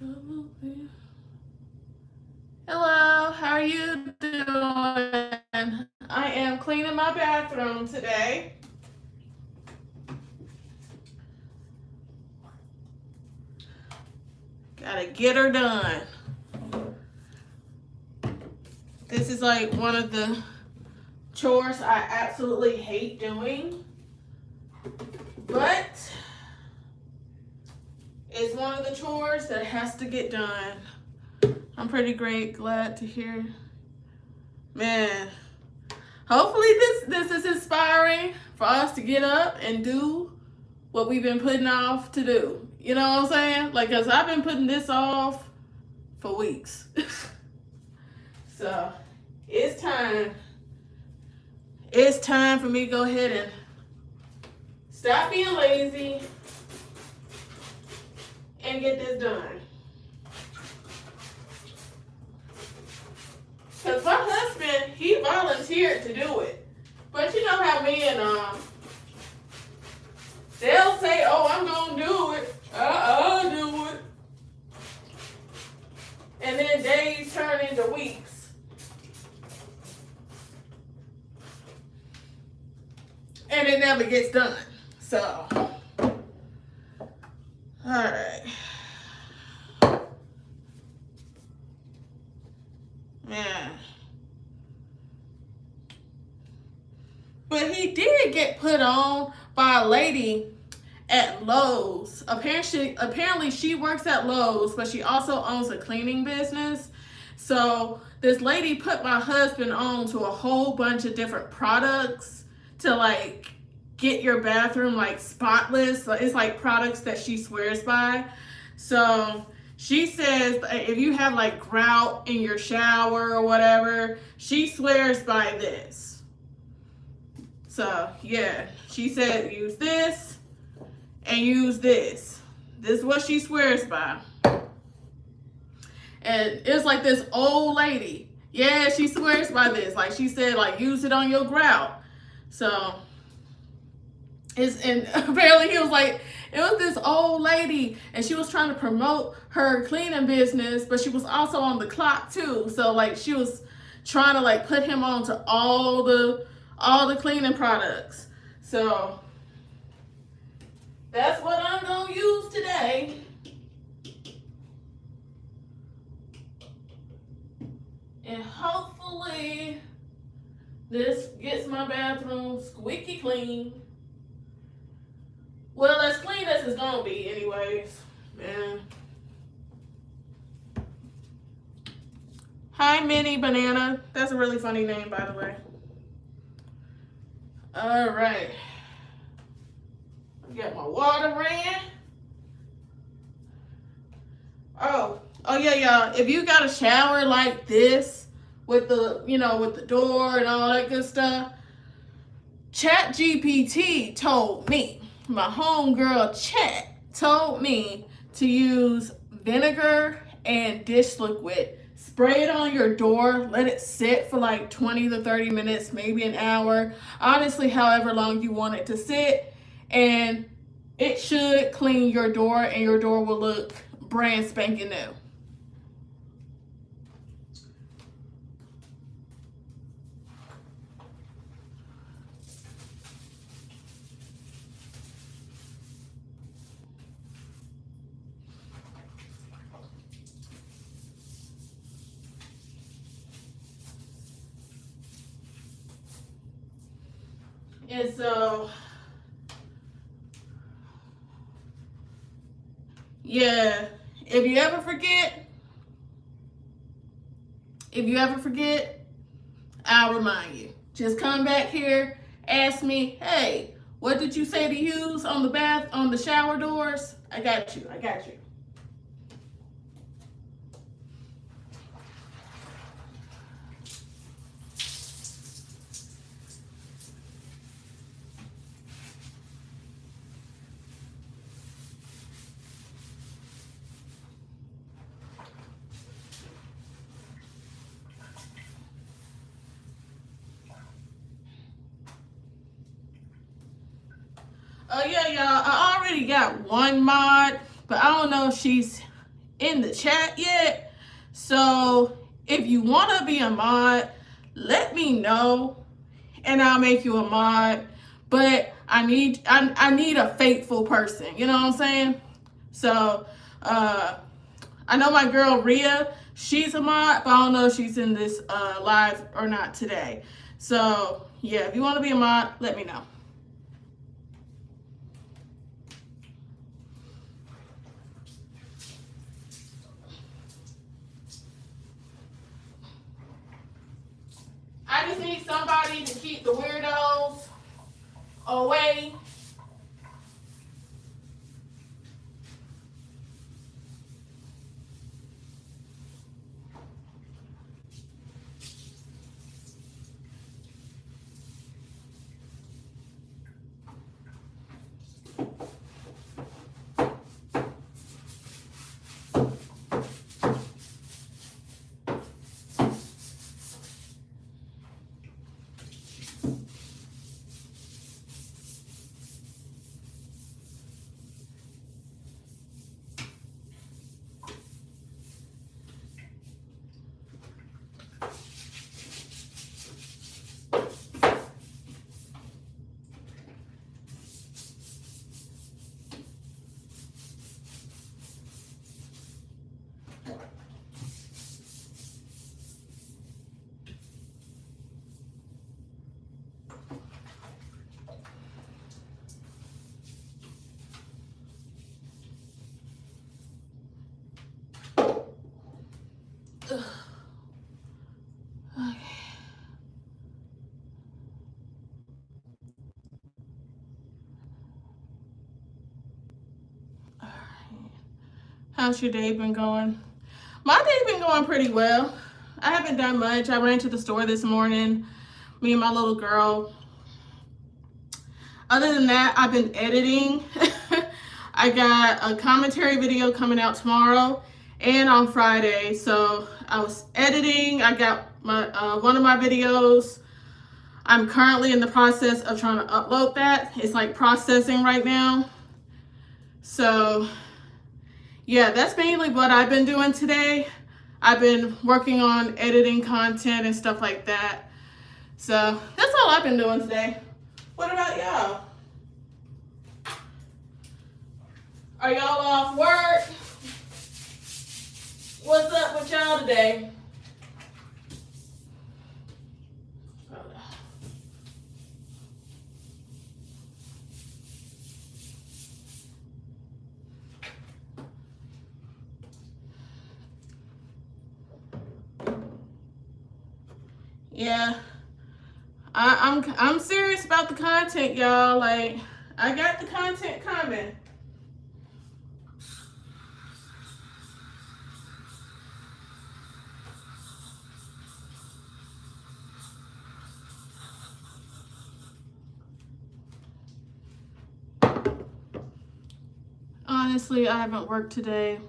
Hello, how are you doing? I am cleaning my bathroom today. Gotta get her done. This is like one of the chores I absolutely hate doing, but it's one of the chores that has to get done. I'm pretty glad to hear. Man, hopefully this is inspiring for us to get up and do what we've been putting off to do. You know what I'm saying? Like, cause I've been putting this off for weeks. So it's time. It's time for me to go ahead and stop being lazy and get this done. Cause my husband, he volunteered to do it. But you know how men they'll say, "Oh, I'm gonna do it. I'll do it," and then days turn into weeks. And it never gets done. So, alright. Man. But he did get put on by a lady at Lowe's. Apparently she works at Lowe's, but she also owns a cleaning business. So this lady put my husband on to a whole bunch of different products to like get your bathroom like spotless. So it's like products that she swears by. So she says if you have like grout in your shower or whatever, she swears by this. So yeah, she said use this and use this. This is what she swears by. And it's like this old lady. Yeah, she swears by this. Like she said, like use it on your grout. So and apparently he was like, it was this old lady and she was trying to promote her cleaning business, but she was also on the clock too. So like she was trying to like put him on to all the cleaning products. So that's what I'm gonna use today. And hopefully this gets my bathroom squeaky clean. Well, as clean as it's gonna be anyways. Man. Hi, Minnie Banana. That's a really funny name, by the way. All right. Get my water ran. Oh yeah, y'all. If you got a shower like this with the, with the door and all that good stuff, ChatGPT told me, my homegirl Chat told me to use vinegar and dish liquid. Spray it on your door, let it sit for like 20 to 30 minutes, maybe an hour. Honestly, however long you want it to sit. And it should clean your door and your door will look brand spanking new. And so, yeah, if you ever forget, I'll remind you. Just come back here, ask me, hey, what did you say to use on the shower doors? I got you. Oh yeah, y'all. I already got one mod, but I don't know if she's in the chat yet. So if you want to be a mod, let me know and I'll make you a mod. But I need a faithful person. You know what I'm saying? So I know my girl Rhea, she's a mod, but I don't know if she's in this live or not today. So yeah, if you want to be a mod, let me know. I just need somebody to keep the weirdos away. Ugh. Okay. All right. How's your day been going? My day's been going pretty well. I haven't done much. I ran to the store this morning, me and my little girl. Other than that, I've been editing. I got a commentary video coming out tomorrow and on Friday. So I was editing. I got my one of my videos. I'm currently in the process of trying to upload that. It's like processing right now. So yeah, that's mainly what I've been doing today. I've been working on editing content and stuff like that. So that's all I've been doing today. What about y'all? Are y'all off work? What's up with y'all today? Yeah, I'm serious about the content, y'all. Like, I got the content coming. Honestly, I haven't worked today,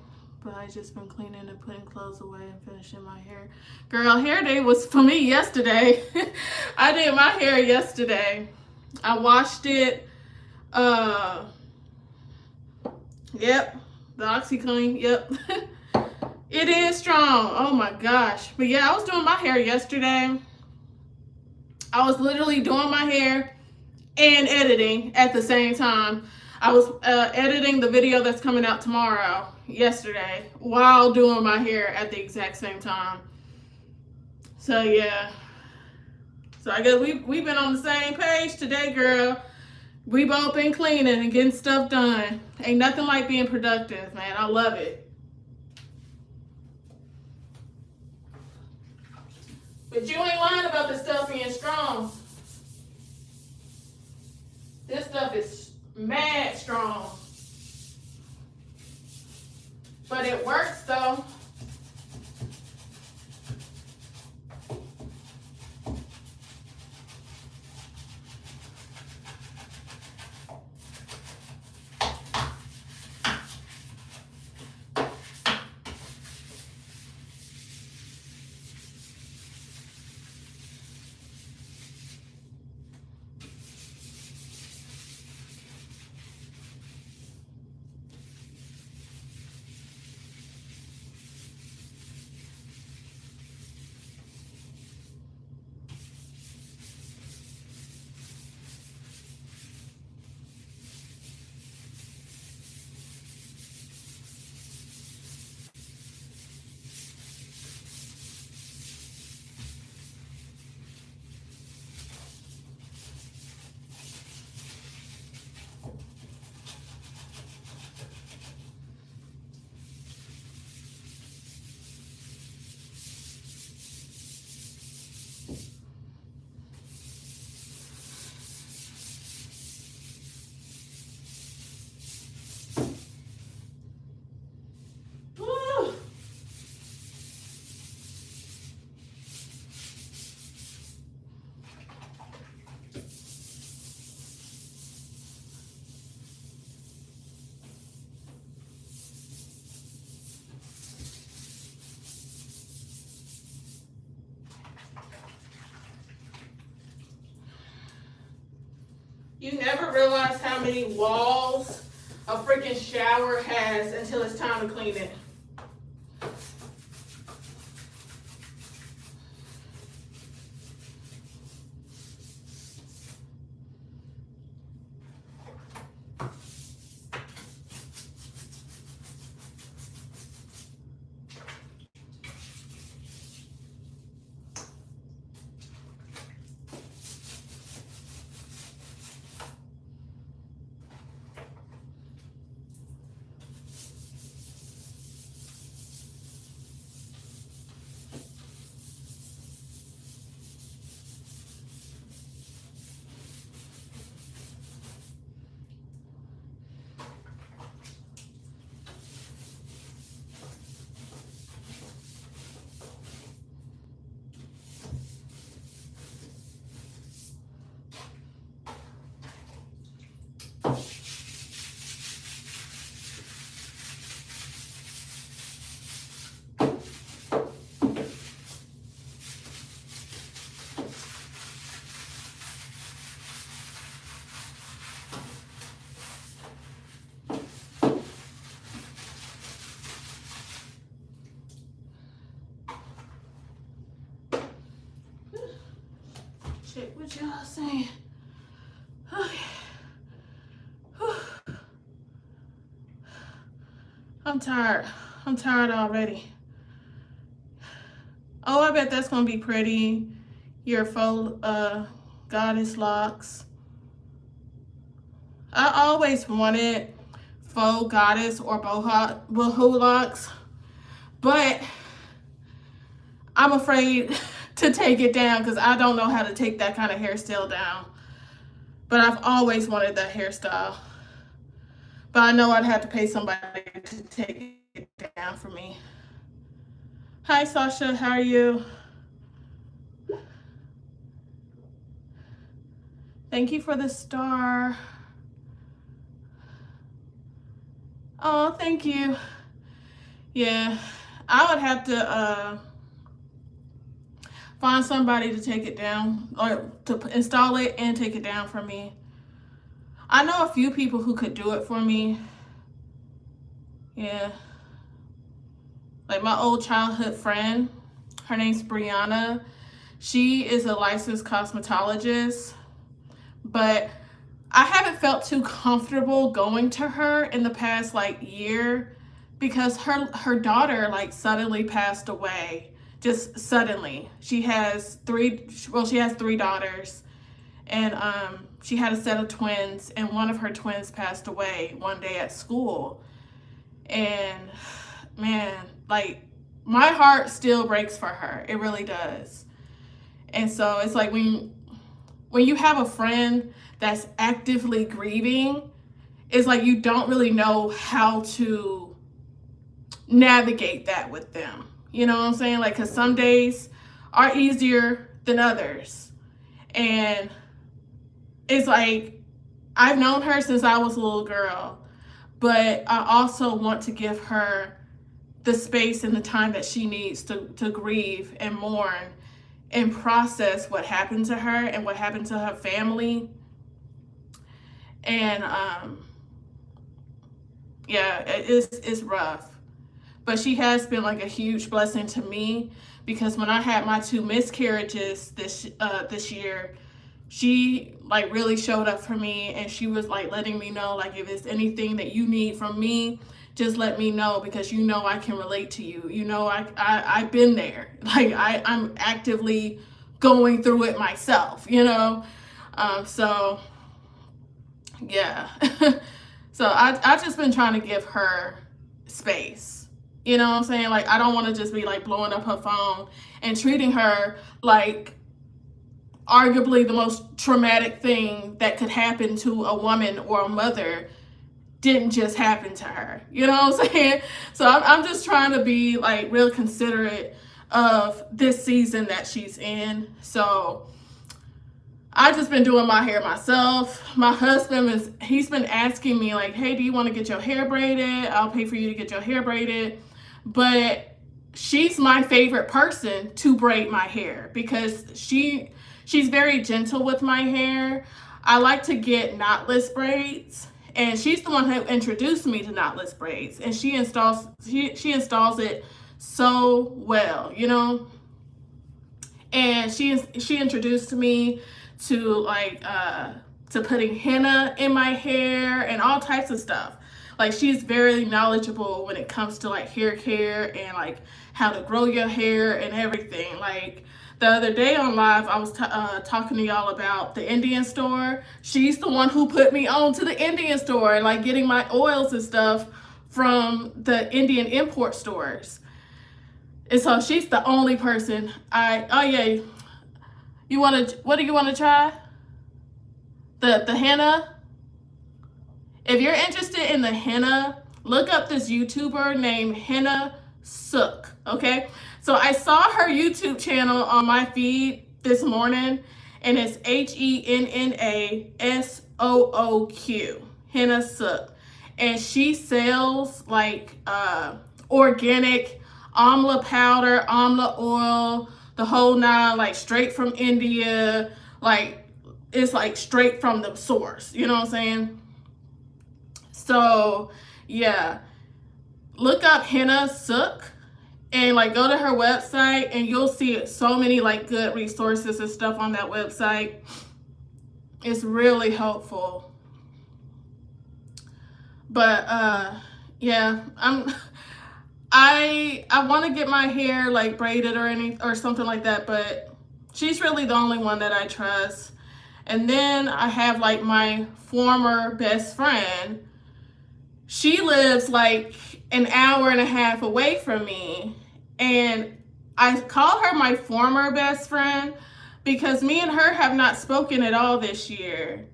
but I just been cleaning and putting clothes away and finishing my hair. Girl, hair day was for me yesterday. I did my hair yesterday. I washed it. Yep, the OxiClean. Yep. It is strong. Oh my gosh. But yeah, I was doing my hair yesterday. I was literally doing my hair and editing at the same time. I was editing the video that's coming out tomorrow, yesterday, while doing my hair at the exact same time. So yeah. So I guess we've been on the same page today, girl. We both been cleaning and getting stuff done. Ain't nothing like being productive, man. I love it. But you ain't lying about the stuff being strong. This stuff is mad strong. But it works though. You never realize how many walls a freaking shower has until it's time to clean it. Shit, what y'all saying? Okay. I'm tired. I'm tired already. Oh, I bet that's gonna be pretty. Your faux goddess locks. I always wanted faux goddess or boho locks, but I'm afraid to take it down because I don't know how to take that kind of hairstyle down. But I've always wanted that hairstyle. But I know I'd have to pay somebody to take it down for me. Hi, Sasha. How are you? Thank you for the star. Oh, thank you. Yeah, I would have to find somebody to take it down or to install it and take it down for me. I know a few people who could do it for me. Yeah. Like my old childhood friend, her name's Brianna. She is a licensed cosmetologist, but I haven't felt too comfortable going to her in the past like year because her daughter like suddenly passed away. Just suddenly. She has three daughters, and she had a set of twins, and one of her twins passed away one day at school. And man, like my heart still breaks for her. It really does. And so it's like when you have a friend that's actively grieving, it's like you don't really know how to navigate that with them. You know what I'm saying? Like, because some days are easier than others. And it's like, I've known her since I was a little girl, but I also want to give her the space and the time that she needs to grieve and mourn and process what happened to her and what happened to her family. And yeah, it's rough. But she has been like a huge blessing to me because when I had my 2 miscarriages this year, she like really showed up for me, and she was like letting me know, like, if there's anything that you need from me, just let me know, because you know I can relate to you. You know, I've been there. Like I'm actively going through it myself, you know? So yeah. So I just been trying to give her space. You know what I'm saying? Like, I don't want to just be like blowing up her phone and treating her like arguably the most traumatic thing that could happen to a woman or a mother didn't just happen to her. You know what I'm saying? So I'm just trying to be like real considerate of this season that she's in. So I've just been doing my hair myself. My husband he's been asking me like, hey, do you want to get your hair braided? I'll pay for you to get your hair braided. But she's my favorite person to braid my hair because she's very gentle with my hair. I like to get knotless braids, and she's the one who introduced me to knotless braids, and she installs it so well, you know. And she introduced me to like to putting henna in my hair and all types of stuff. Like, she's very knowledgeable when it comes to like hair care and like how to grow your hair and everything. Like, the other day on live, I was talking to y'all about the Indian store. She's the one who put me on to the Indian store and like getting my oils and stuff from the Indian import stores. And so she's the only person oh yeah, what do you want to try? The henna? If you're interested in the henna, look up this YouTuber named Henna Sook, okay? So I saw her YouTube channel on my feed this morning, and it's HennaSooq, Henna Sook. And she sells like organic amla powder, amla oil, the whole nine, like straight from India. Like, it's like straight from the source, you know what I'm saying? So yeah, look up Henna Sook and like go to her website, and you'll see so many like good resources and stuff on that website. It's really helpful. But yeah, I want to get my hair like braided or something like that, but she's really the only one that I trust. And then I have like my former best friend. She lives like an hour and a half away from me, and I call her my former best friend because me and her have not spoken at all this year.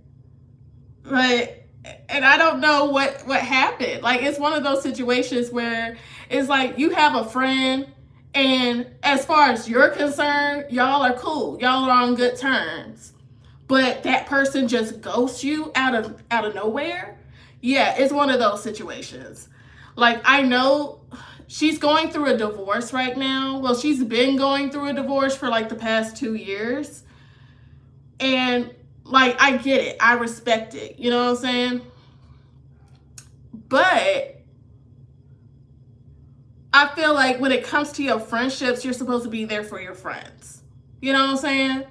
And I don't know what happened. Like, it's one of those situations where it's like you have a friend, and as far as you're concerned, y'all are cool. Y'all are on good terms. But that person just ghosts you out of nowhere. Yeah, it's one of those situations. Like, I know she's going through a divorce right now. Well, she's been going through a divorce for like the past 2 years. And like, I get it. I respect it. You know what I'm saying? But I feel like when it comes to your friendships, you're supposed to be there for your friends. You know what I'm saying?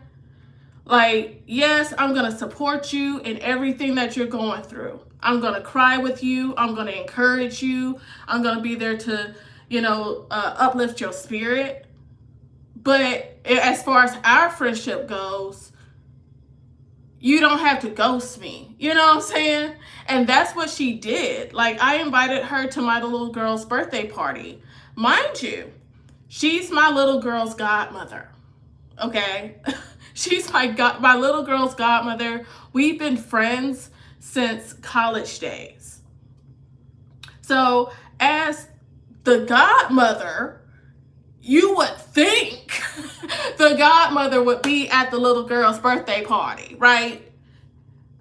Like, yes, I'm going to support you in everything that you're going through. I'm going to cry with you. I'm going to encourage you. I'm going to be there to, uplift your spirit. But as far as our friendship goes, you don't have to ghost me. You know what I'm saying? And that's what she did. Like, I invited her to my little girl's birthday party. Mind you, she's my little girl's godmother. Okay? She's my little girl's godmother. We've been friends since college days. So as the godmother, you would think the godmother would be at the little girl's birthday party, right?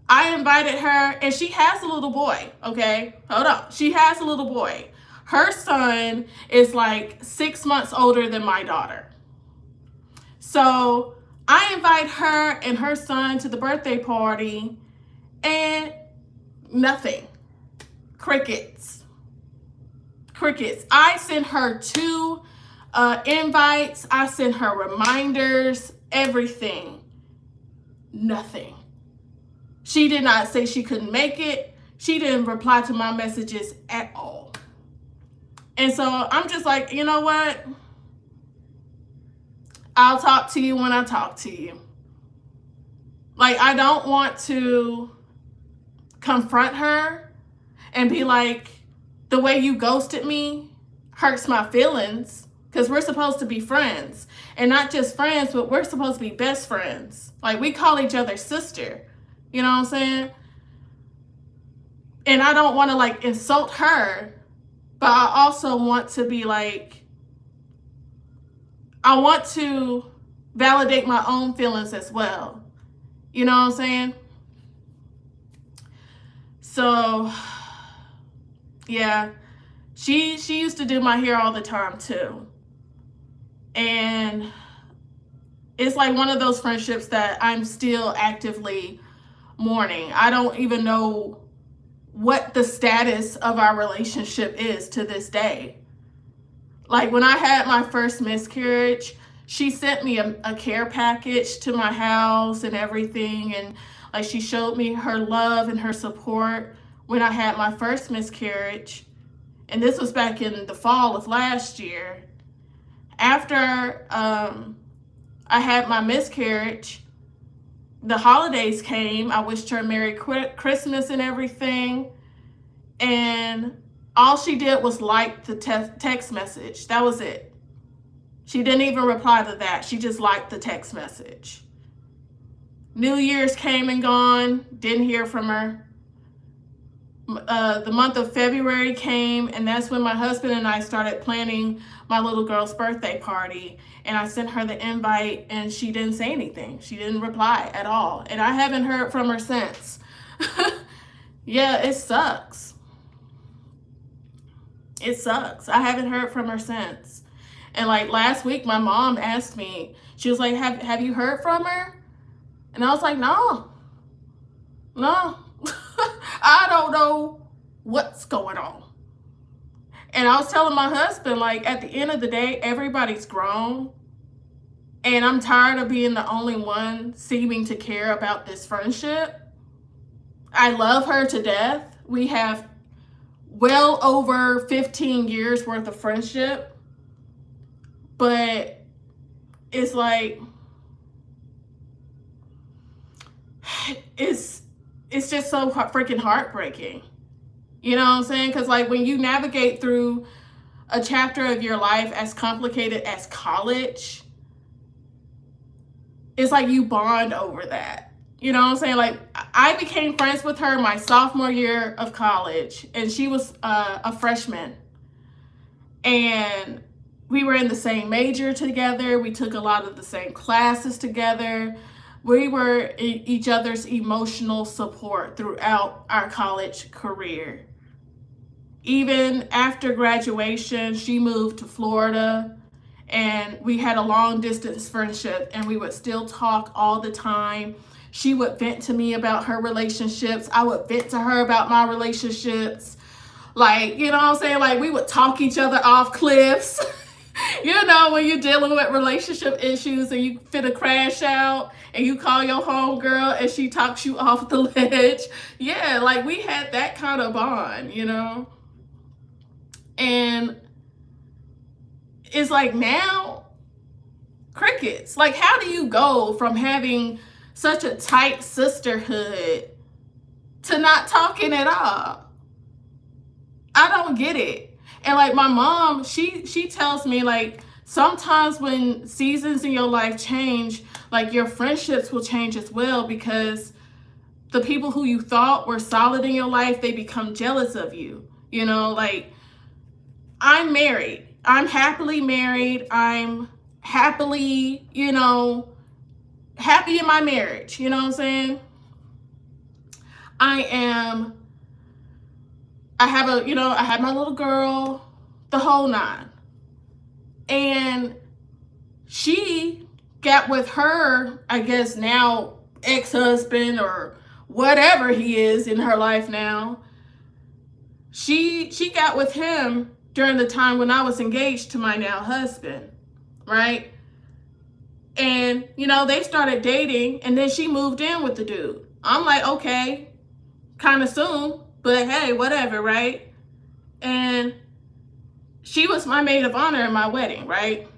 I invited her, and she has a little boy, okay? Hold on. She has a little boy. Her son is like 6 months older than my daughter. So I invite her and her son to the birthday party, and nothing. Crickets. I sent her 2 invites. I sent her reminders, everything. Nothing. She did not say she couldn't make it. She didn't reply to my messages at all. And so I'm just like, you know what? I'll talk to you when I talk to you. Like, I don't want to confront her and be like, the way you ghosted me hurts my feelings, because we're supposed to be friends. And not just friends, but we're supposed to be best friends. Like, we call each other sister. You know what I'm saying? And I don't want to like insult her, but I also want to be like, I want to validate my own feelings as well. You know what I'm saying? So, yeah, she used to do my hair all the time too. And it's like one of those friendships that I'm still actively morning. I don't even know what the status of our relationship is to this day. Like when I had my first miscarriage, she sent me a care package to my house and everything. And like she showed me her love and her support when I had my first miscarriage. And this was back in the fall of last year. After I had my miscarriage, the holidays came. I wished her a Merry Christmas and everything. And all she did was like the text message. That was it. She didn't even reply to that. She just liked the text message. New Year's came and gone. Didn't hear from her. The month of February came, and that's when my husband and I started planning my little girl's birthday party. And I sent her the invite, and she didn't say anything. She didn't reply at all. And I haven't heard from her since. Yeah, it sucks. It sucks. I haven't heard from her since. And like last week, my mom asked me, she was like, have you heard from her? And I was like, no. I don't know what's going on. And I was telling my husband, like, at the end of the day, everybody's grown. And I'm tired of being the only one seeming to care about this friendship. I love her to death. We have well over 15 years worth of friendship. But it's like, it's just so freaking heartbreaking. You know what I'm saying? Because like when you navigate through a chapter of your life as complicated as college, it's like you bond over that. You know what I'm saying? Like I became friends with her my sophomore year of college, and she was a freshman. And we were in the same major together. We took a lot of the same classes together. We were each other's emotional support throughout our college career. Even after graduation, she moved to Florida, and we had a long distance friendship, and we would still talk all the time. She would vent to me about her relationships. I would vent to her about my relationships. Like, you know what I'm saying? Like we would talk each other off cliffs. You know, when you're dealing with relationship issues and you finna crash out and you call your homegirl and she talks you off the ledge. Yeah, like we had that kind of bond, you know? And it's like now, crickets. Like how do you go from having such a tight sisterhood to not talking at all? I don't get it. And like my mom, she tells me like sometimes when seasons in your life change, like your friendships will change as well, because the people who you thought were solid in your life, they become jealous of you. You know, like I'm married. I'm happily married. I'm happily, you know, happy in my marriage. You know what I'm saying? I have my little girl, the whole nine. And she got with her, I guess now, ex-husband or whatever he is in her life now. She got with him during the time when I was engaged to my now husband, right? And, you know, they started dating, and then she moved in with the dude. I'm like, okay, kind of soon. But hey, whatever, right? And she was my maid of honor in my wedding, right?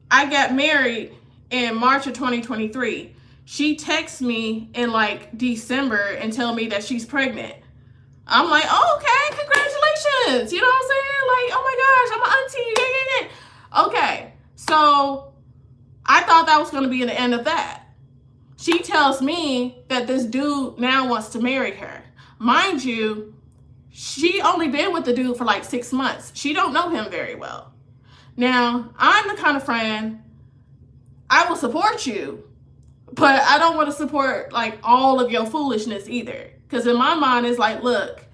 I got married in March of 2023. She texts me in like December and tell me that she's pregnant. I'm like, oh, okay, congratulations. You know what I'm saying? Like, oh my gosh, I'm an auntie. Yeah. Okay, so I thought that was going to be the end of that. She tells me that this dude now wants to marry her. Mind you, she only been with the dude for like 6 months. She don't know him very well. Now, I'm the kind of friend, I will support you, but I don't want to support like all of your foolishness either. Because in my mind, it's like, look,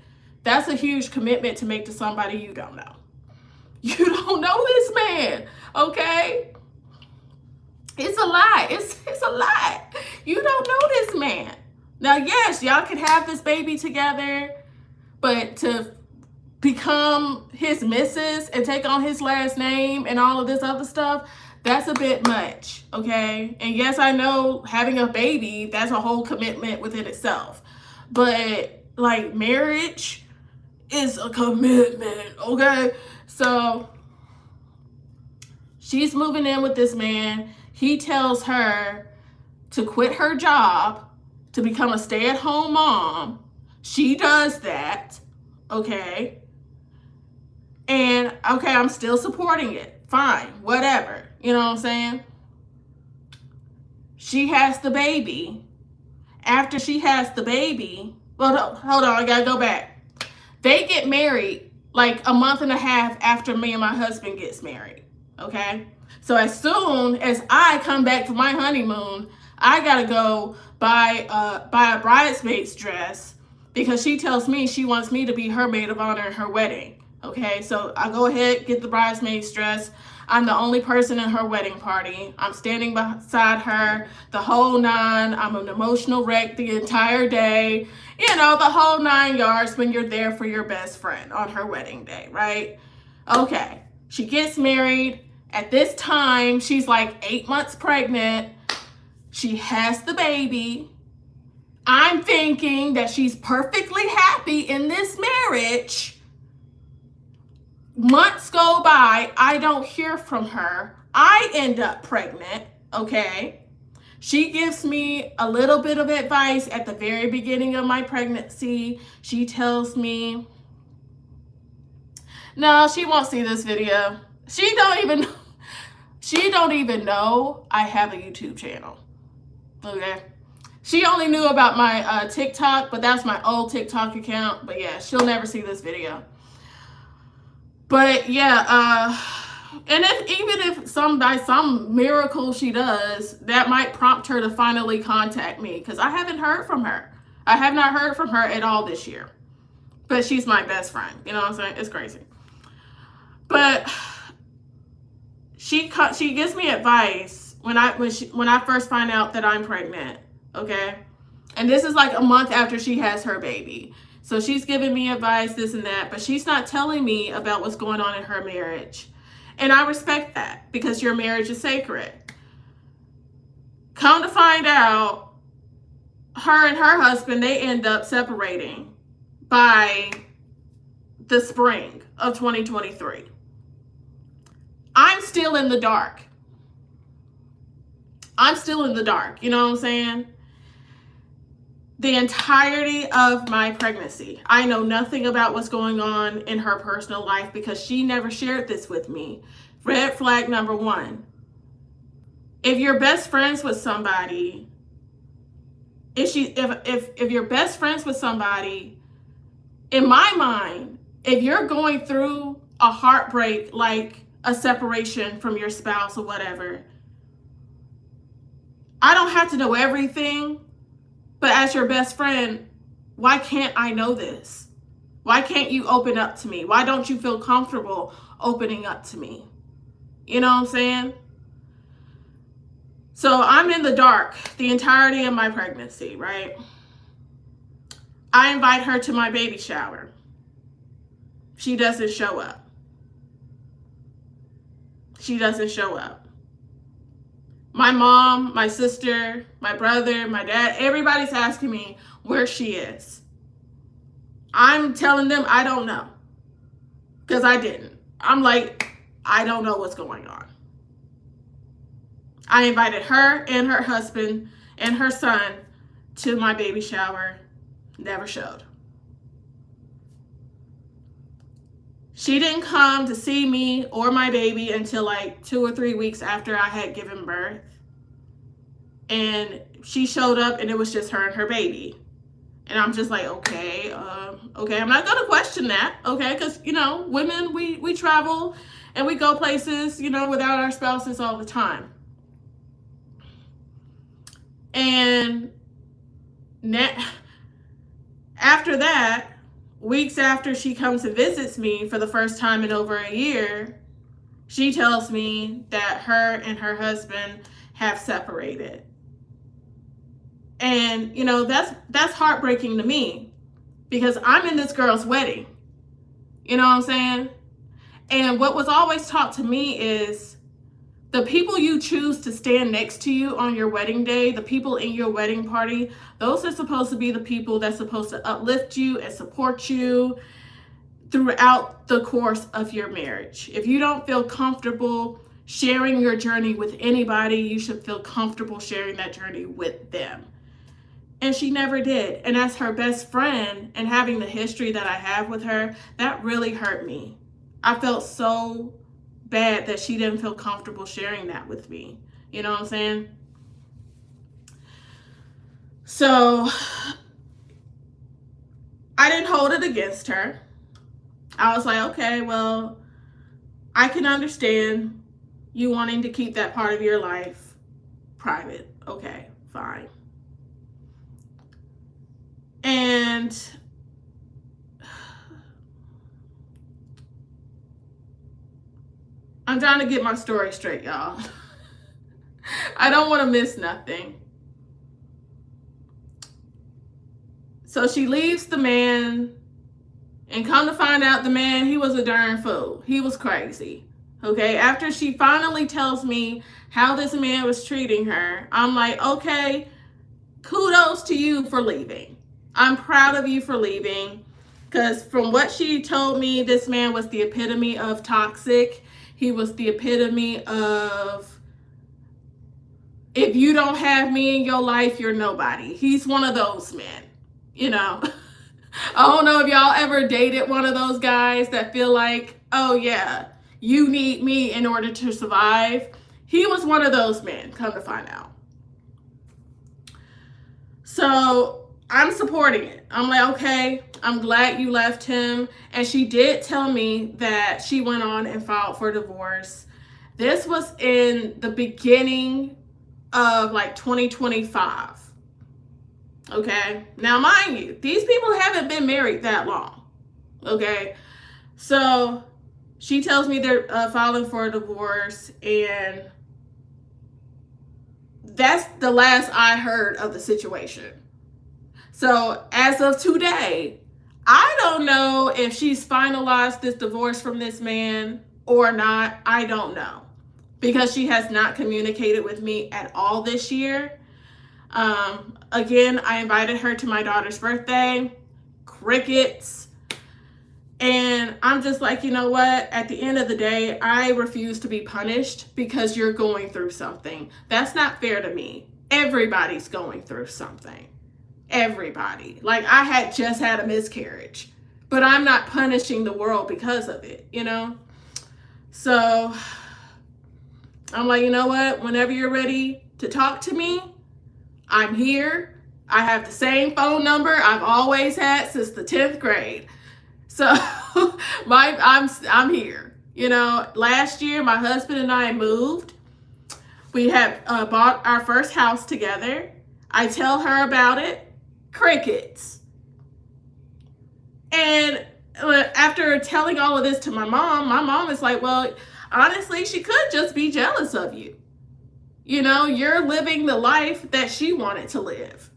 that's a huge commitment to make to somebody you don't know. You don't know this man, okay? It's a lie. It's a lie. You don't know this man. Now, yes, y'all can have this baby together, but to become his missus and take on his last name and all of this other stuff, that's a bit much, okay? And yes, I know having a baby, that's a whole commitment within itself. But like marriage is a commitment, okay? So she's moving in with this man. He tells her to quit her job to become a stay-at-home mom. She does that, okay? And okay, I'm still supporting it. Fine, whatever. You know what I'm saying? She has the baby. After she has the baby, well, hold on, I gotta go back. They get married like a month and a half after me and my husband gets married, okay? So as soon as I come back from my honeymoon, I gotta go buy a bridesmaid's dress because she tells me she wants me to be her maid of honor at her wedding. Okay, so I go ahead, get the bridesmaid's dress. I'm the only person in her wedding party. I'm standing beside her the whole nine. I'm an emotional wreck the entire day. You know, the whole 9 yards when you're there for your best friend on her wedding day, right? Okay, she gets married. At this time, she's like 8 months pregnant. She has the baby. I'm thinking that she's perfectly happy in this marriage. Months go by, I don't hear from her. I end up pregnant, okay? She gives me a little bit of advice at the very beginning of my pregnancy. She tells me, no, she won't see this video. She don't even know I have a YouTube channel, okay? She only knew about my TikTok, but that's my old TikTok account. But yeah, she'll never see this video. But yeah, and even if by some miracle she does, that might prompt her to finally contact me because I haven't heard from her. I have not heard from her at all this year. But she's my best friend. You know what I'm saying? It's crazy. But she gives me advice when I first find out that I'm pregnant. Okay, and this is like a month after she has her baby. So she's giving me advice, this and that, but she's not telling me about what's going on in her marriage. And I respect that because your marriage is sacred. Come to find out, her and her husband, they end up separating by the spring of 2023. I'm still in the dark. You know what I'm saying? The entirety of my pregnancy. I know nothing about what's going on in her personal life because she never shared this with me. Red flag number 1. If you're best friends with somebody, if you're best friends with somebody, in my mind, if you're going through a heartbreak like a separation from your spouse or whatever, I don't have to know everything. But as your best friend, why can't I know this? Why can't you open up to me? Why don't you feel comfortable opening up to me? You know what I'm saying? So I'm in the dark the entirety of my pregnancy, right? I invite her to my baby shower. She doesn't show up. My mom, my sister, my brother, my dad, everybody's asking me where she is. I'm telling them I don't know because I didn't. I'm like, I don't know what's going on. I invited her and her husband and her son to my baby shower. Never showed. She didn't come to see me or my baby until like 2 or 3 weeks after I had given birth. And she showed up and it was just her and her baby. And I'm just like, okay, I'm not going to question that, okay? Because, you know, women, we travel and we go places, you know, without our spouses all the time. And after that, weeks after she comes and visits me for the first time in over a year, she tells me that her and her husband have separated. And, you know, that's heartbreaking to me because I'm in this girl's wedding. You know what I'm saying? And what was always taught to me is the people you choose to stand next to you on your wedding day, the people in your wedding party, those are supposed to be the people that's supposed to uplift you and support you throughout the course of your marriage. If you don't feel comfortable sharing your journey with anybody, you should feel comfortable sharing that journey with them. And she never did. And as her best friend and having the history that I have with her, that really hurt me. I felt so bad that she didn't feel comfortable sharing that with me. You know what I'm saying? So I didn't hold it against her. I was like, okay, well, I can understand you wanting to keep that part of your life private. Okay, fine. And I'm trying to get my story straight, y'all. I don't want to miss nothing. So she leaves the man, and come to find out the man, he was a darn fool. He was crazy. Okay, after she finally tells me how this man was treating her, I'm like, okay, kudos to you for leaving. I'm proud of you for leaving, because from what she told me, this man was the epitome of toxic. He was the epitome of, if you don't have me in your life, you're nobody. He's one of those men, you know. I don't know if y'all ever dated one of those guys that feel like, oh yeah, you need me in order to survive. He was one of those men, come to find out. So I'm supporting it. I'm like, okay, I'm glad you left him. And she did tell me that she went on and filed for divorce. This was in the beginning of like 2025. Okay, now mind you, these people haven't been married that long. Okay, so she tells me they're filing for a divorce, and that's the last I heard of the situation. So as of today, I don't know if she's finalized this divorce from this man or not. I don't know, because she has not communicated with me at all this year. Again, I invited her to my daughter's birthday. Crickets. And I'm just like, you know what? At the end of the day, I refuse to be punished because you're going through something. That's not fair to me. Everybody's going through something. Everybody. Like, I had just had a miscarriage, but I'm not punishing the world because of it, you know? So I'm like, you know what? Whenever you're ready to talk to me, I'm here. I have the same phone number I've always had since the 10th grade. So I'm here. You know, last year my husband and I moved. We had bought our first house together. I tell her about it. Crickets. And after telling all of this to my mom is like, well, honestly, she could just be jealous of you. You know, you're living the life that she wanted to live.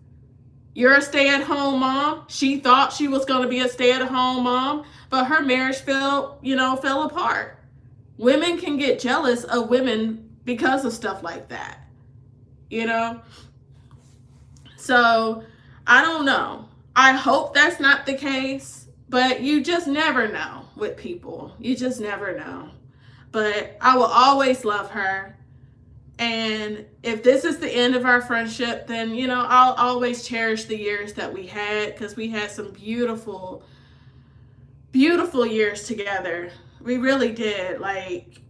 You're a stay-at-home mom. She thought she was going to be a stay-at-home mom, but her marriage fell apart. Women can get jealous of women because of stuff like that, you know? So, I don't know. I hope that's not the case, but you just never know with people. You just never know. But I will always love her. And if this is the end of our friendship, then, you know, I'll always cherish the years that we had, because we had some beautiful, beautiful years together. We really did. Like,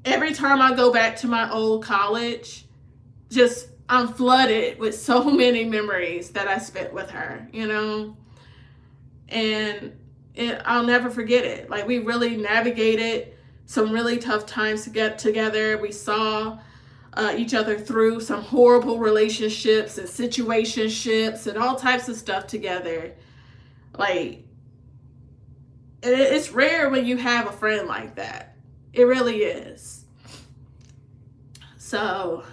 every time I go back to my old college, I'm flooded with so many memories that I spent with her, you know? And I'll never forget it. Like, we really navigated some really tough times to get together. We saw each other through some horrible relationships and situationships and all types of stuff together. Like, it's rare when you have a friend like that. It really is. So,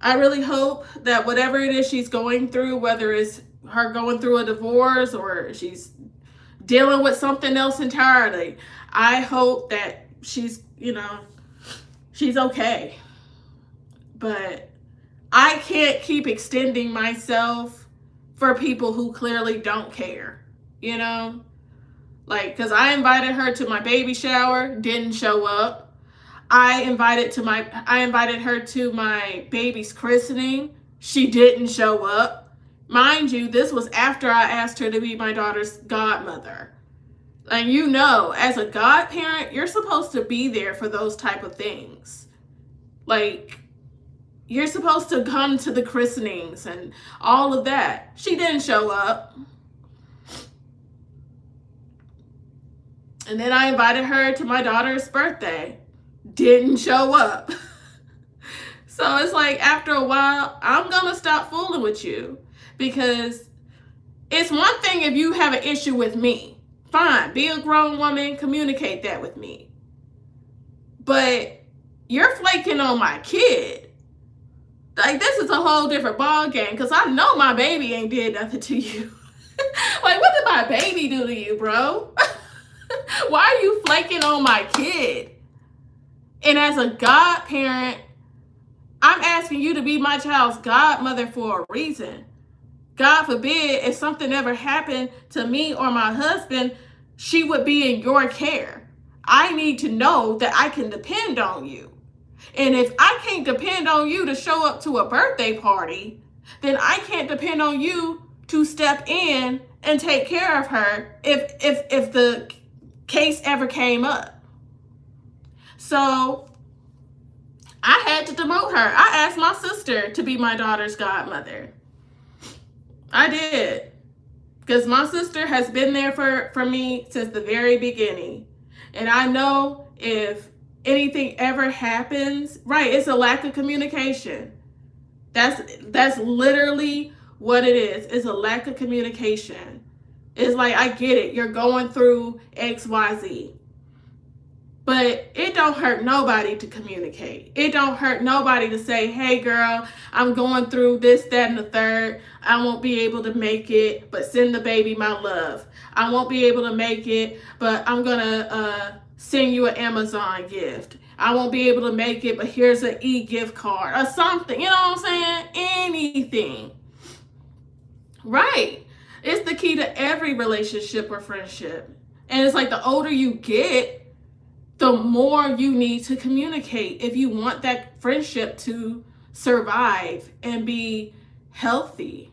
I really hope that whatever it is she's going through, whether it's her going through a divorce or she's dealing with something else entirely, I hope that she's, she's okay. But I can't keep extending myself for people who clearly don't care, you know? Like, because I invited her to my baby shower, didn't show up. I invited her to my baby's christening. She didn't show up. Mind you, this was after I asked her to be my daughter's godmother. And as a godparent, you're supposed to be there for those type of things. Like, you're supposed to come to the christenings and all of that. She didn't show up. And then I invited her to my daughter's birthday. Didn't show up. So it's like, after a while, I'm going to stop fooling with you. Because it's one thing if you have an issue with me. Fine, be a grown woman, communicate that with me. But you're flaking on my kid. Like, this is a whole different ball game, because I know my baby ain't did nothing to you. Like, what did my baby do to you, bro? Why are you flaking on my kid? And as a godparent, I'm asking you to be my child's godmother for a reason. God forbid, if something ever happened to me or my husband, she would be in your care. I need to know that I can depend on you. And if I can't depend on you to show up to a birthday party, then I can't depend on you to step in and take care of her if the case ever came up. So I had to demote her. I asked my sister to be my daughter's godmother. I did. Because my sister has been there for me since the very beginning. And I know if anything ever happens, right, it's a lack of communication. That's literally what it is. It's a lack of communication. It's like, I get it. You're going through XYZ. But it don't hurt nobody to communicate. It don't hurt nobody to say, hey, girl, I'm going through this, that, and the third. I won't be able to make it, but send the baby my love. I won't be able to make it, but I'm going to send you an Amazon gift. I won't be able to make it, but here's an e-gift card or something. You know what I'm saying? Anything. Right. It's the key to every relationship or friendship. And it's like, the older you get, the more you need to communicate if you want that friendship to survive and be healthy.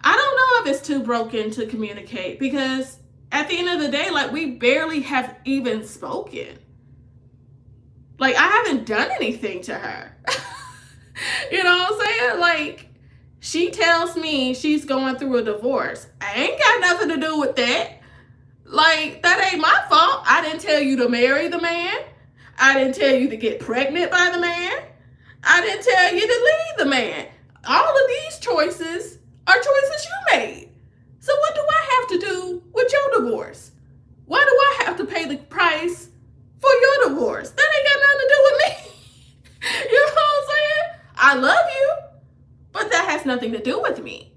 I don't know if it's too broken to communicate, because at the end of the day, like, we barely have even spoken. Like, I haven't done anything to her. You know what I'm saying? Like, she tells me she's going through a divorce. I ain't got nothing to do with that. Like, that ain't my fault. I didn't tell you to marry the man. I didn't tell you to get pregnant by the man. I didn't tell you to leave the man. All of these choices are choices you made. So what do I have to do with your divorce? Why do I have to pay the price for your divorce? That ain't got nothing to do with me. You know what I'm saying? I love you, but that has nothing to do with me.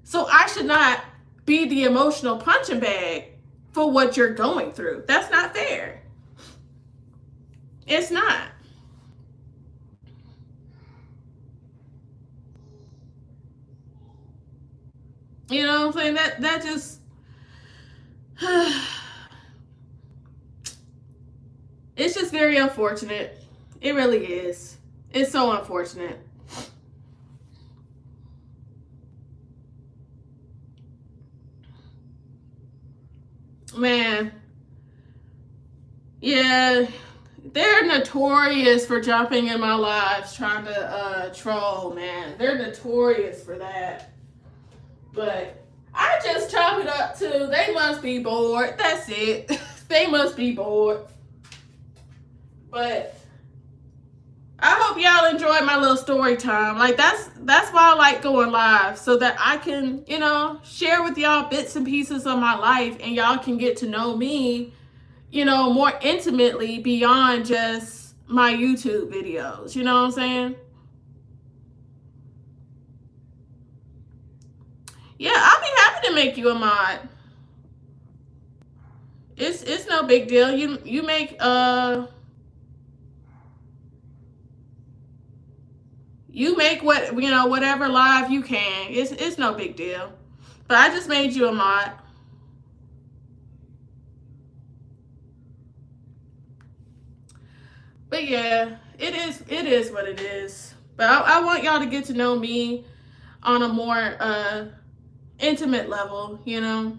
So I should not be the emotional punching bag for what you're going through. That's not fair. It's not. You know what I'm saying? That just it's just very unfortunate. It really is. It's so unfortunate. Man. Yeah. They're notorious for jumping in my lives trying to troll, man. They're notorious for that. But I just chop it up to, they must be bored. That's it. They must be bored. But I hope y'all enjoyed my little story time. Like, that's why I like going live, so that I can, share with y'all bits and pieces of my life, and y'all can get to know me, more intimately beyond just my YouTube videos. You know what I'm saying? Yeah, I'll be happy to make you a mod. It's no big deal. You make what whatever live you can. It's no big deal. But I just made you a mod. But yeah, it is what it is. But I want y'all to get to know me on a more intimate level, you know.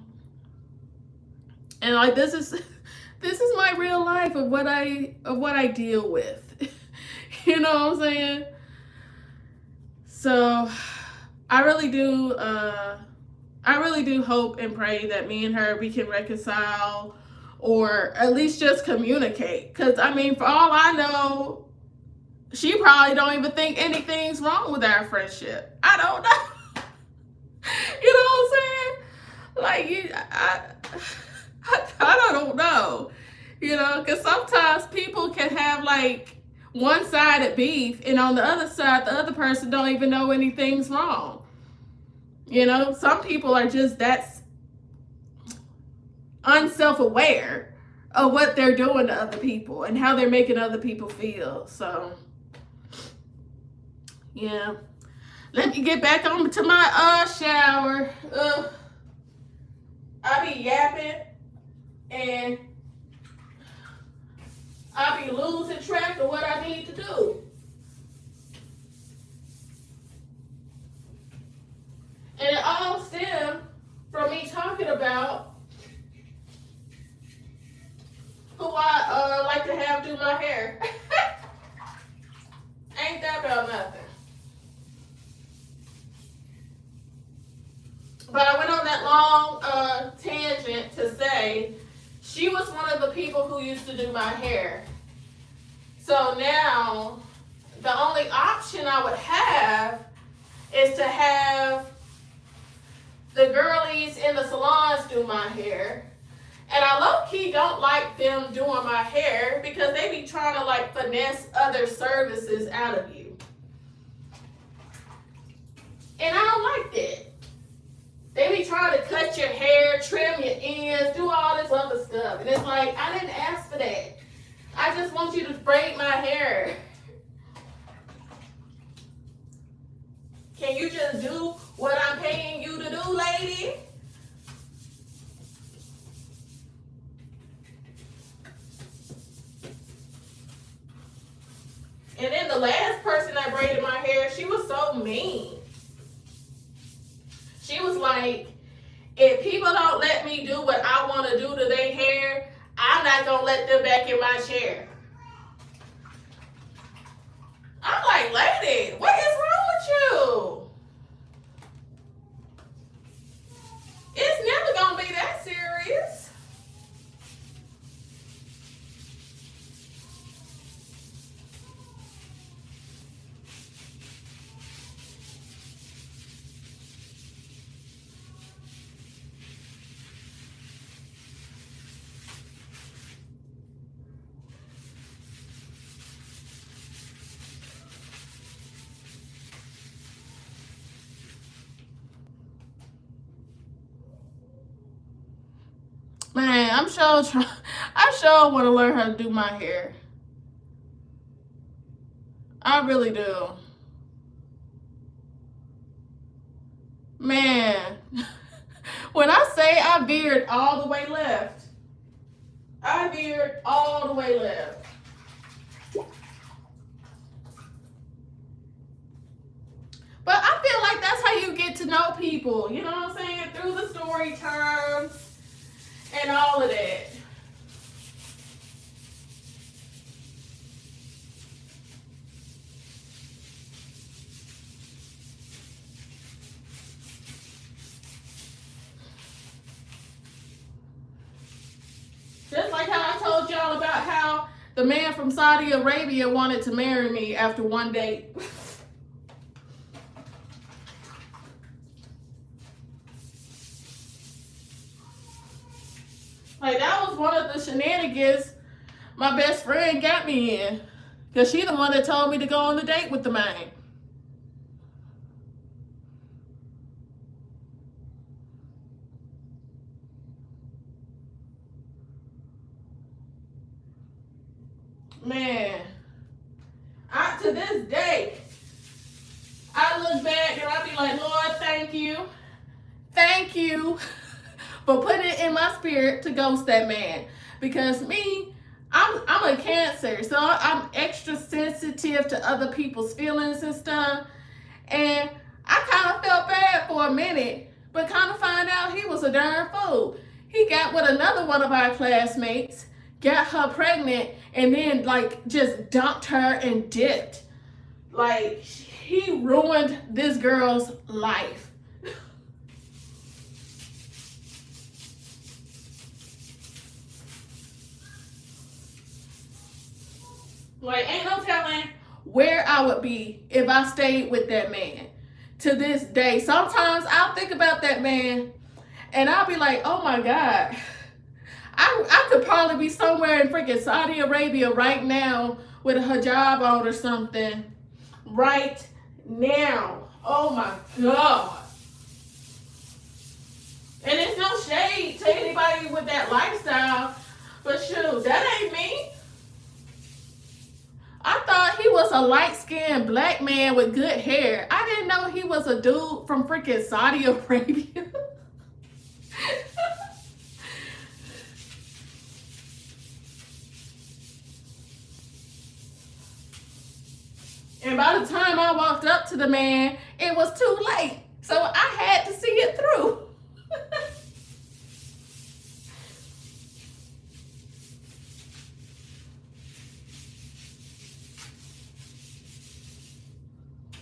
And like this is my real life of what I deal with. You know what I'm saying? So I really do hope and pray that me and her, we can reconcile or at least just communicate. Because I mean, for all I know, she probably don't even think anything's wrong with our friendship. I don't know. You know what I'm saying? Like, I don't know. You know, because sometimes people can have like one-sided beef, and on the other side, the other person don't even know anything's wrong. You know, some people are just that unself-aware of what they're doing to other people and how they're making other people feel. So, yeah. Let me get back on to my shower. I be yapping and I be losing track of what I need to do. And it all stems from me talking about who I like to have do my hair. Ain't that about nothing? But I went on that long tangent to say she was one of the people who used to do my hair. So now the only option I would have is to have the girlies in the salons do my hair. And I low-key don't like them doing my hair because they be trying to like finesse other services out of you. And I don't like that. They be trying to cut your hair, trim your ends, do all this other stuff. And it's like, I didn't ask for that. I just want you to braid my hair. Can you just do what I'm paying you to do, lady? And then the last person that braided my hair, she was so mean. She was like, if people don't let me do what I want to do to their hair, I'm not going to let them back in my chair. I'm like, lady, what is wrong with you? It's never going to be that serious. Man, I sure want to learn how to do my hair. I really do. Man, when I say I veered all the way left, I veered all the way left. But I feel like that's how you get to know people. You know what I'm saying? Through the story terms and all of that. Just like how I told y'all about how the man from Saudi Arabia wanted to marry me after one date. Like, that was one of the shenanigans my best friend got me in. Because she the one that told me to go on the date with the man. Man, to this day, I look back and I be like, Lord, thank you. Thank you for putting it in my spirit to ghost that man. Because me, I'm a Cancer, so I'm extra sensitive to other people's feelings and stuff. And I kind of felt bad for a minute, but kind of find out he was a darn fool. He got with another one of our classmates, got her pregnant, and then like just dumped her and dipped. Like, he ruined this girl's life. Like, ain't no telling where I would be if I stayed with that man. To this day, sometimes I'll think about that man and I'll be like, oh my God, I could probably be somewhere in freaking Saudi Arabia right now with a hijab on or something. Right now. Oh my God. And it's no shade to anybody with that lifestyle, but shoot, that ain't me. I thought he was a light-skinned black man with good hair. I didn't know he was a dude from freaking Saudi Arabia. And by the time I walked up to the man, it was too late. So I had to see it through.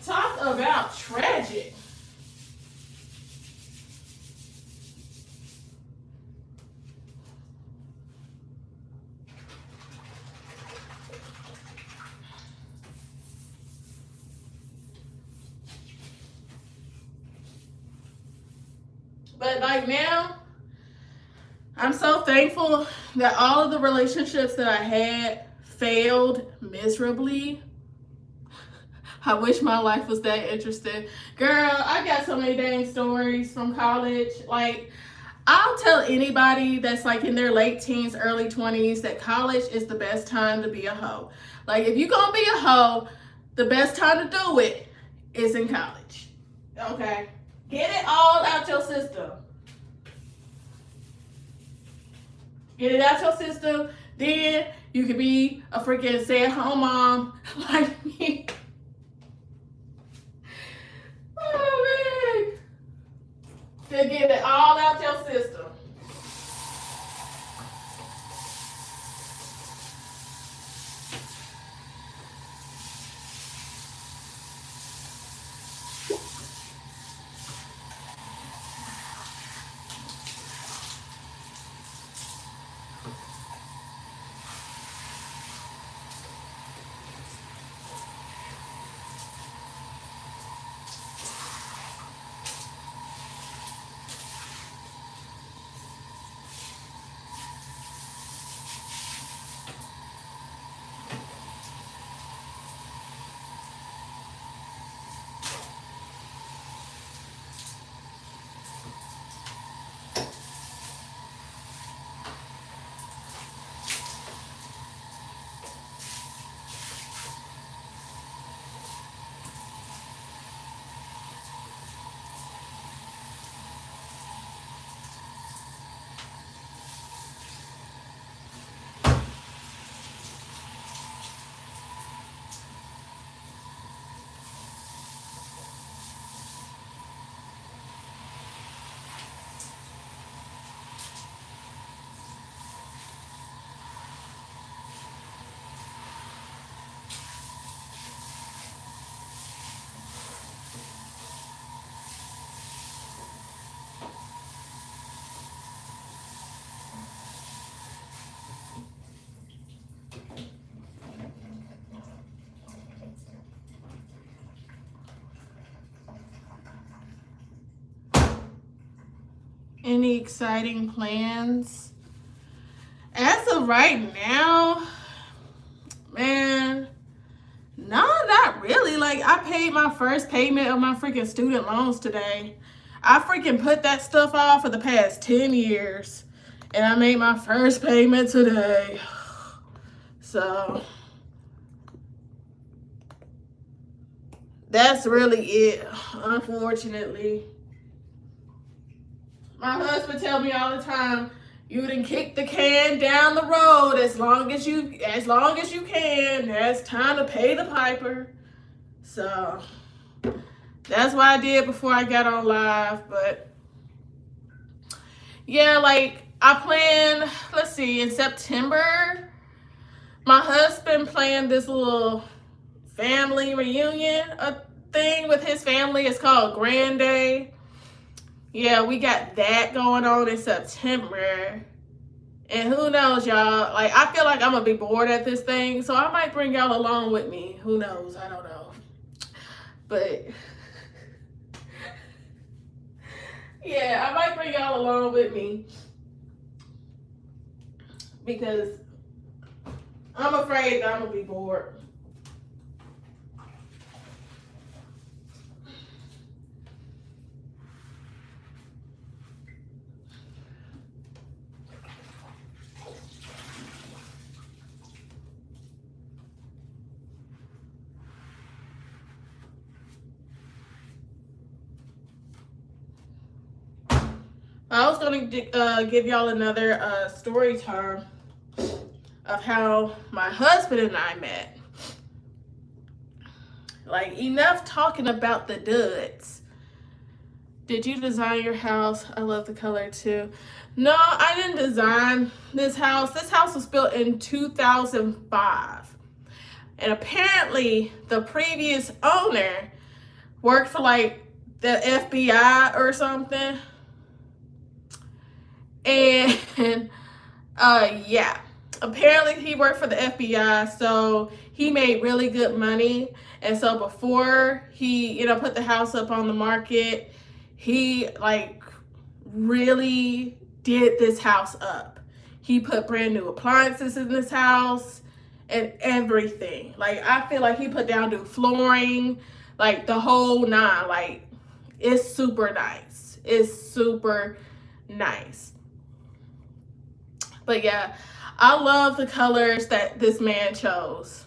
Talk about tragic. But like now, I'm so thankful that all of the relationships that I had failed miserably. I wish my life was that interesting. Girl, I got so many dang stories from college. Like, I'll tell anybody that's like in their late teens, early 20s that college is the best time to be a hoe. Like, if you're gonna be a hoe, the best time to do it is in college. Okay? Get it all out your system. Get it out your system. Then you could be a freaking stay-at-home mom like me. Oh, man. To get it all out your system. Any exciting plans? As of right now, man, like, I paid my first payment of my freaking student loans today. I freaking put that stuff off for the past 10 years. And I made my first payment today. So that's really it, unfortunately. My husband tells me all the time, you done kick the can down the road as long as you can. It's time to pay the piper. So that's what I did before I got on live. But yeah, like I planned, let's see, in September, my husband planned this little family reunion thing with his family. It's called Grand Day. Yeah, we got that going on in September. And who knows, y'all? Like, I feel like I'm going to be bored at this thing. So I might bring y'all along with me. Who knows? I don't know. But, yeah, I might bring y'all along with me. Because I'm afraid that I'm going to be bored. I was going to give y'all another story time of how my husband and I met. Like, enough talking about the duds. Did you design your house? I love the color too. No, I didn't design this house. This house was built in 2005. And apparently the previous owner worked for like the FBI or something. And yeah, apparently he worked for the FBI, so he made really good money. And so before he, put the house up on the market, he like really did this house up. He put brand new appliances in this house and everything. Like, I feel like he put down new flooring, like the whole nine. Like, it's super nice. It's super nice. But yeah, I love the colors that this man chose.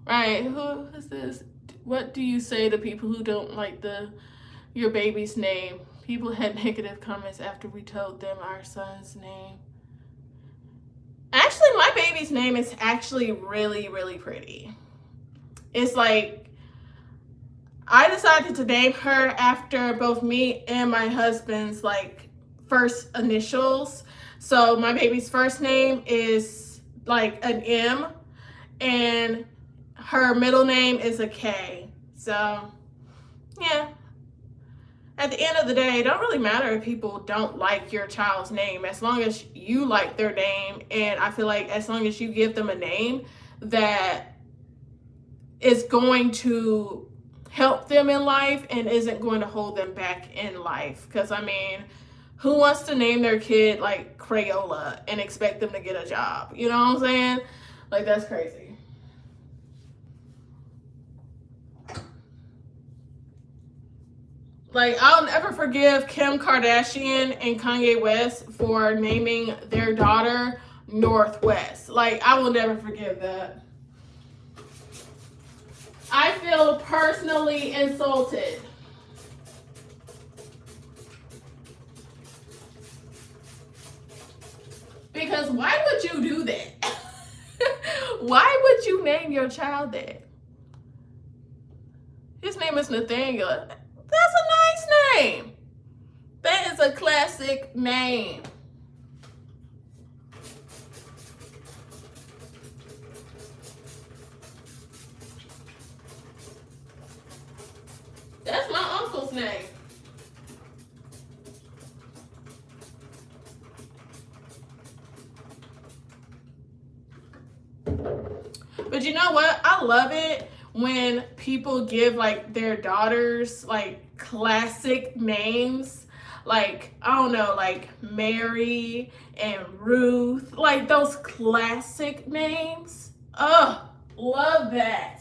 Right, who is this? What do you say to people who don't like your baby's name? People had negative comments after we told them our son's name. Actually, my baby's name is actually really, really pretty. It's like, I decided to name her after both me and my husband's like first initials. So my baby's first name is like an M and her middle name is a K. So yeah, at the end of the day, it don't really matter if people don't like your child's name, as long as you like their name. And I feel like as long as you give them a name that is going to help them in life and isn't going to hold them back in life. Because I mean, who wants to name their kid like Crayola and expect them to get a job? You know what I'm saying? Like, that's crazy. Like, I'll never forgive Kim Kardashian and Kanye West for naming their daughter Northwest. Like, I will never forgive that. I feel personally insulted. Because why would you do that? Why would you name your child that? His name is Nathaniel. That's a nice name. That is a classic name. That's my uncle's name. But you know what? I love it when people give like their daughters like classic names. Like, I don't know, like Mary and Ruth. Like those classic names. Oh, love that.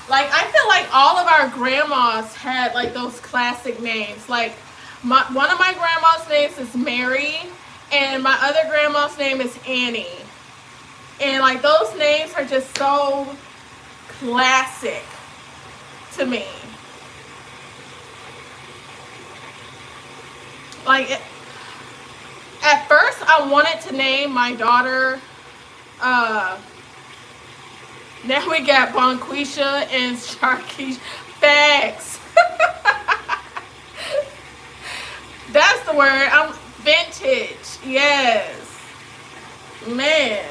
Like, I feel like all of our grandmas had like those classic names. Like, one of my grandma's names is Mary, and my other grandma's name is Annie. And like those names are just so classic to me. Like at first, I wanted to name my daughter. Uh, Now we got Bonquisha and Sharkeisha. Facts. That's the word. I'm vintage. Yes. Man.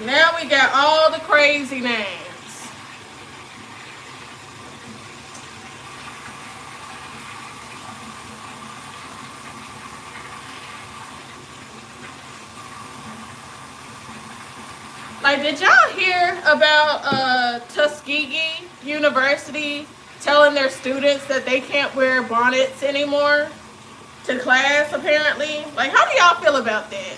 Now we got all the crazy names. Like, did y'all hear about Tuskegee University telling their students that they can't wear bonnets anymore to class, apparently? Like, how do y'all feel about that?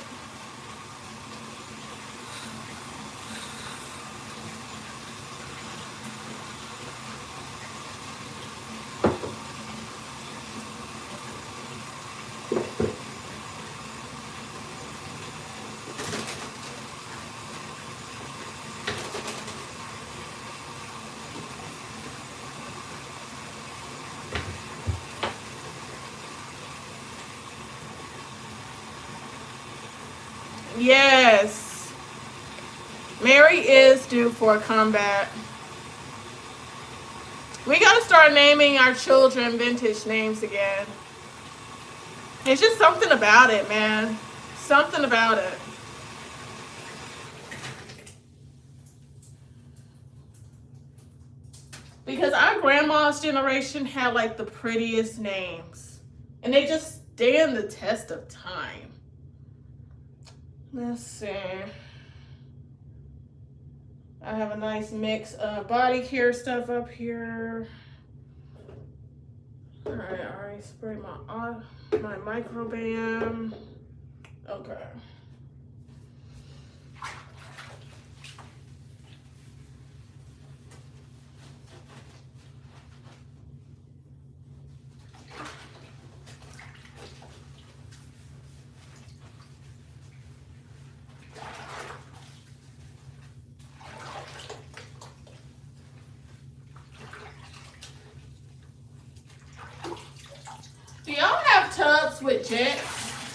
Yes. Mary is due for a comeback. We gotta start naming our children vintage names again. It's just something about it, man. Something about it. Because our grandma's generation had like the prettiest names. And they just stand the test of time. Let's see. I have a nice mix of body care stuff up here. All right, I already sprayed my Microban. Okay. Do y'all have tubs with jets?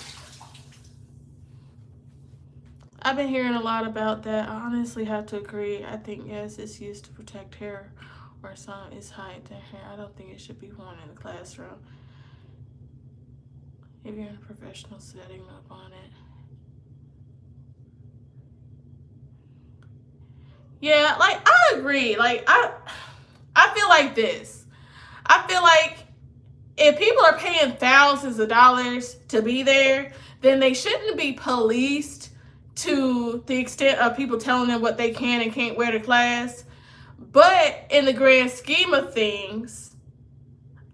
I've been hearing a lot about that. I honestly have to agree. I think, yes, it's used to protect hair, or some is hide the hair. I don't think it should be worn in the classroom. If you're in a professional setting, no bonnet. Yeah, like, I agree. Like, I feel like this. I feel like if people are paying thousands of dollars to be there, then they shouldn't be policed to the extent of people telling them what they can and can't wear to class. But in the grand scheme of things,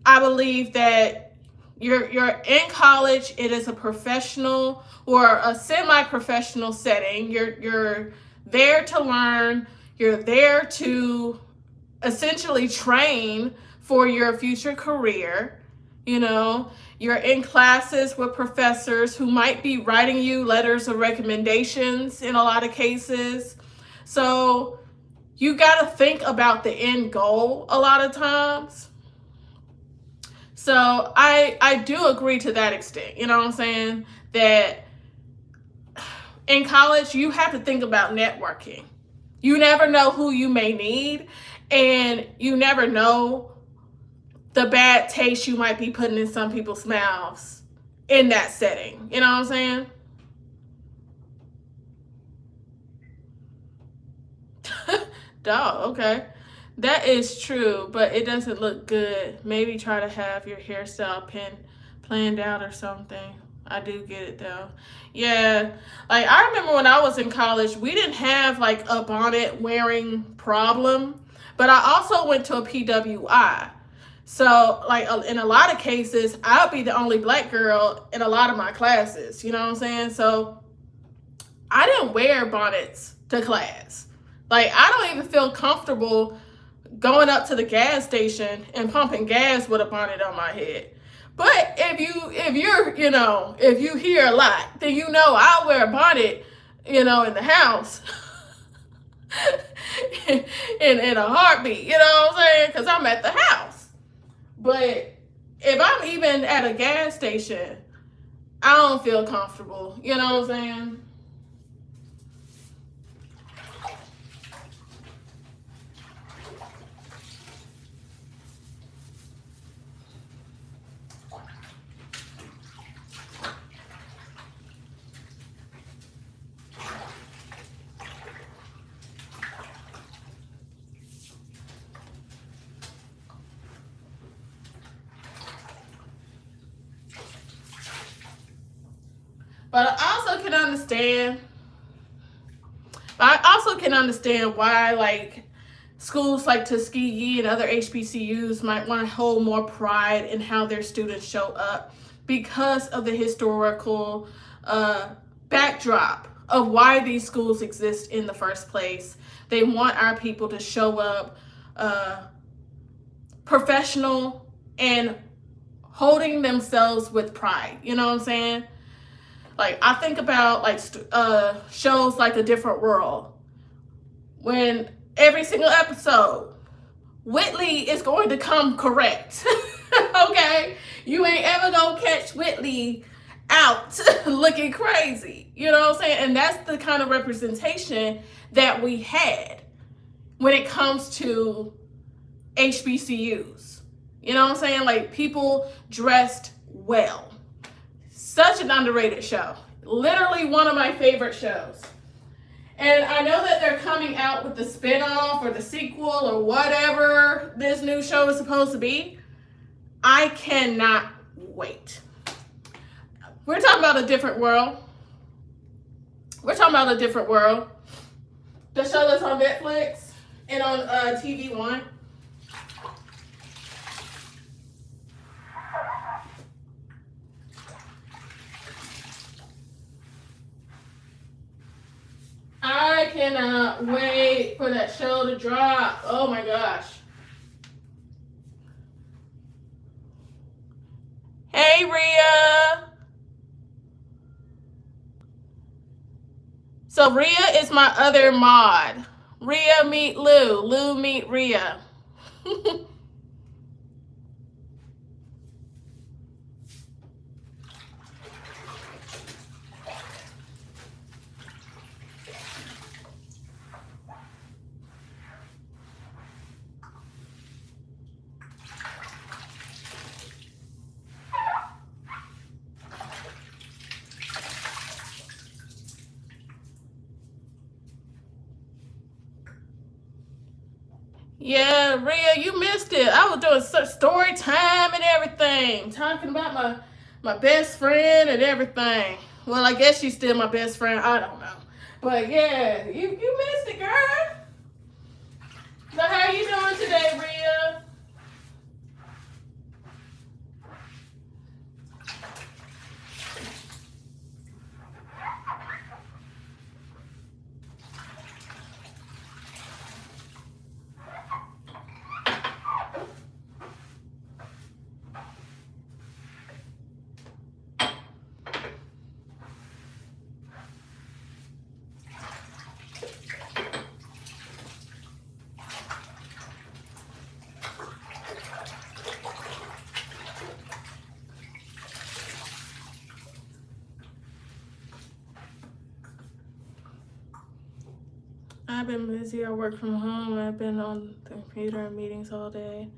I believe that you're in college. It is a professional or a semi-professional setting. You're there to learn. You're there to essentially train for your future career. You know, you're in classes with professors who might be writing you letters of recommendations in a lot of cases. So you got to think about the end goal a lot of times. So I do agree to that extent. You know what I'm saying? That in college, you have to think about networking. You never know who you may need, and you never know the bad taste you might be putting in some people's mouths in that setting. You know what I'm saying? Dog, okay. That is true, but it doesn't look good. Maybe try to have your hairstyle planned out or something. I do get it though. Yeah, like I remember when I was in college, we didn't have like a bonnet wearing problem, But I also went to a PWI. So, like, in a lot of cases, I'll be the only black girl in a lot of my classes. You know what I'm saying? So, I didn't wear bonnets to class. Like, I don't even feel comfortable going up to the gas station and pumping gas with a bonnet on my head. But if you hear a lot, then I'll wear a bonnet, in the house. in a heartbeat, you know what I'm saying? Because I'm at the house. But if I'm even at a gas station, I don't feel comfortable, you know what I'm saying? But I also can understand why, like, schools like Tuskegee and other HBCUs might want to hold more pride in how their students show up because of the historical backdrop of why these schools exist in the first place. They want our people to show up professional and holding themselves with pride. You know what I'm saying? Like, I think about, like, shows like A Different World, when every single episode, Whitley is going to come correct. Okay? You ain't ever gonna catch Whitley out looking crazy. You know what I'm saying? And that's the kind of representation that we had when it comes to HBCUs. You know what I'm saying? Like, people dressed well. Such an underrated show. Literally one of my favorite shows. And I know that they're coming out with the spinoff or the sequel or whatever this new show is supposed to be. I cannot wait. We're talking about A Different World. The show that's on Netflix and on TV One. I cannot wait for that show to drop. Oh my gosh. Hey, Rhea. So Rhea is my other mod. Rhea meet Lou. Lou meet Rhea. Yeah, Rhea, you missed it. I was doing such story time and everything, talking about my best friend and everything. Well, I guess she's still my best friend. I don't know. But yeah, you missed it, girl. So how are you doing today, Rhea? I've been busy. I work from home. I've been on the computer and meetings all day.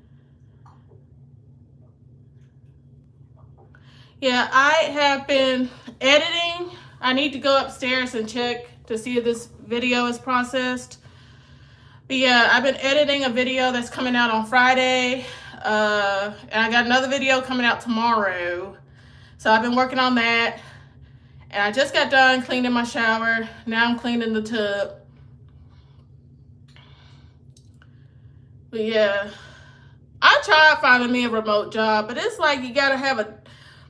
Yeah, I have been editing. I need to go upstairs and check to see if this video is processed. But yeah, I've been editing a video that's coming out on Friday. And I got another video coming out tomorrow. So I've been working on that. And I just got done cleaning my shower. Now I'm cleaning the tub. But yeah, I tried finding me a remote job, but it's like you gotta have a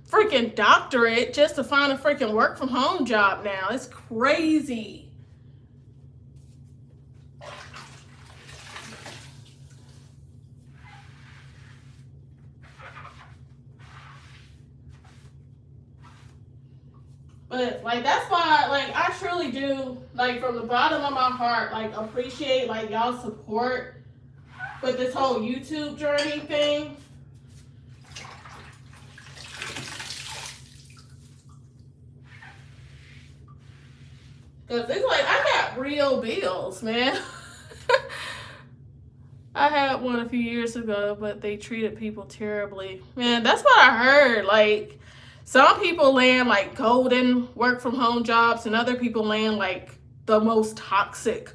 freaking doctorate just to find a freaking work from home job now. It's crazy. But like that's why like I truly do like from the bottom of my heart like appreciate like y'all support with this whole YouTube journey thing. Cause it's like I got real bills, man. I had one a few years ago, but they treated people terribly. Man, that's what I heard. Like some people land like golden work from home jobs, and other people land like the most toxic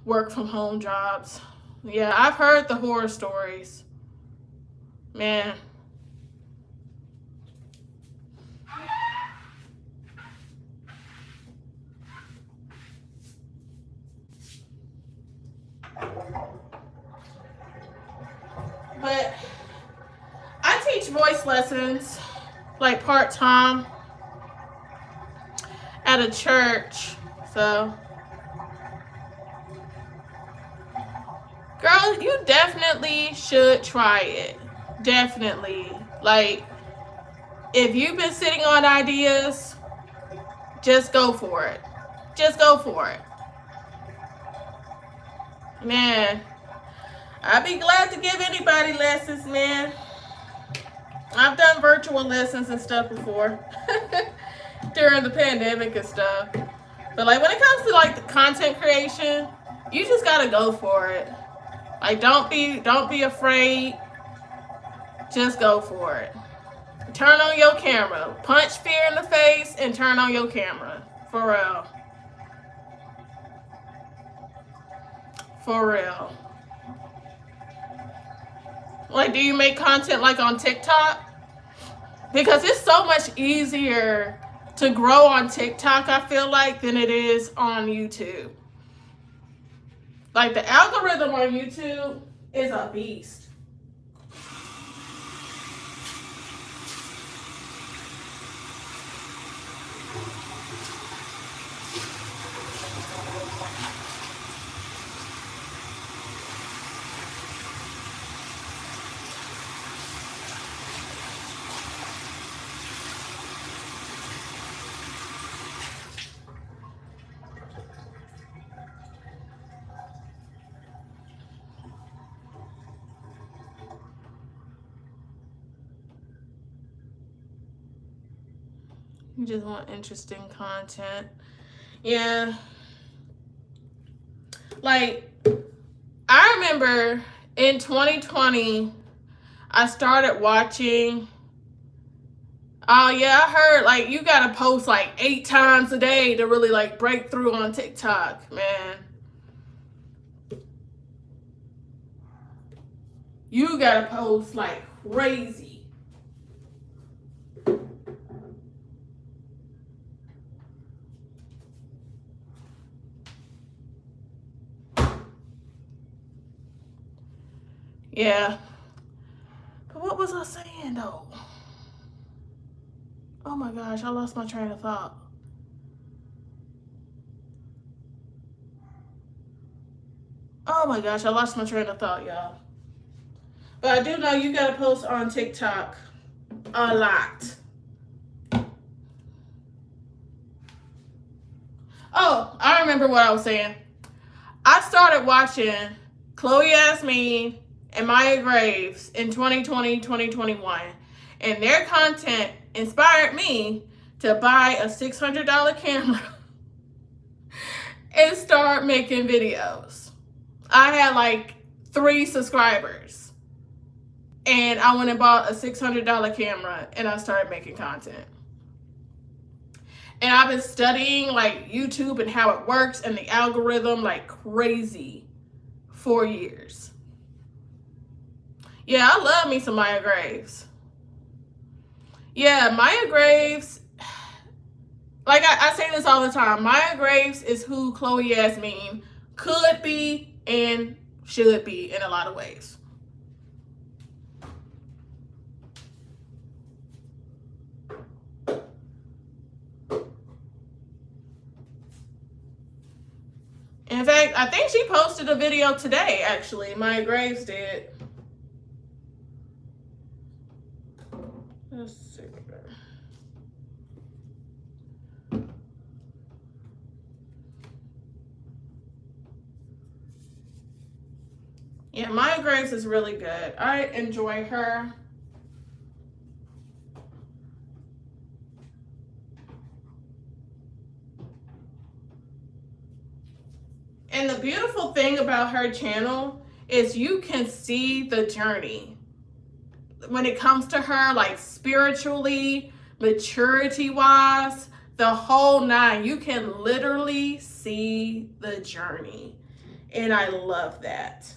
work from home jobs. Yeah, I've heard the horror stories. Man. But I teach voice lessons like part-time at a church. So, girl, you definitely should try it. Definitely. Like, if you've been sitting on ideas, just go for it. Just go for it. Man, I'd be glad to give anybody lessons, man. I've done virtual lessons and stuff before during the pandemic and stuff. But like when it comes to like the content creation, you just gotta go for it. Like don't be afraid. Just go for it. Turn on your camera. Punch fear in the face and turn on your camera. For real. For real. Like, do you make content like on TikTok? Because it's so much easier to grow on TikTok, I feel like, than it is on YouTube. Like, the algorithm on YouTube is a beast. You just want interesting content. Yeah. Like, I remember in 2020, I started watching. Oh, yeah, I heard, like, you gotta post, like, 8 times a day to really, like, break through on TikTok, man. You gotta post, like, crazy. Yeah. But what was I saying, though? Oh my gosh, I lost my train of thought. Oh my gosh, I lost my train of thought, y'all. But I do know you gotta post on TikTok a lot. Oh, I remember what I was saying. I started watching Chloe Yasmin and Maya Graves in 2020, 2021. And their content inspired me to buy a $600 camera and start making videos. I had like 3 subscribers. And I went and bought a $600 camera and I started making content. And I've been studying like YouTube and how it works and the algorithm like crazy for years. Yeah, I love me some Maya Graves. Yeah, Maya Graves, like I say this all the time, Maya Graves is who Chloe Yasmin could be and should be in a lot of ways. In fact, I think she posted a video today, actually. Maya Graves did. Let's see. Yeah, Maya Graves is really good. I enjoy her. And the beautiful thing about her channel is you can see the journey when it comes to her, like spiritually, maturity wise, the whole nine. You can literally see the journey. And I love that.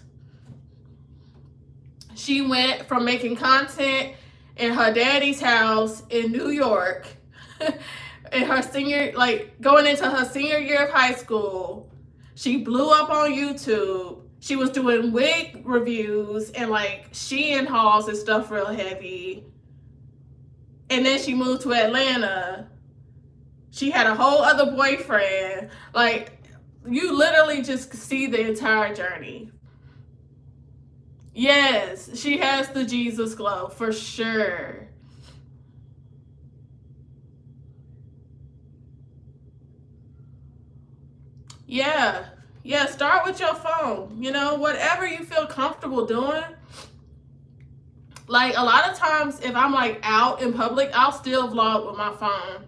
She went from making content in her daddy's house in New York in her senior, like going into her senior year of high school. She blew up on YouTube. She was doing wig reviews and like Shein hauls and stuff real heavy. And then she moved to Atlanta. She had a whole other boyfriend. Like, you literally just see the entire journey. Yes, she has the Jesus glow for sure. Yeah, start with your phone. You know, whatever you feel comfortable doing. Like, a lot of times if I'm like out in public, I'll still vlog with my phone.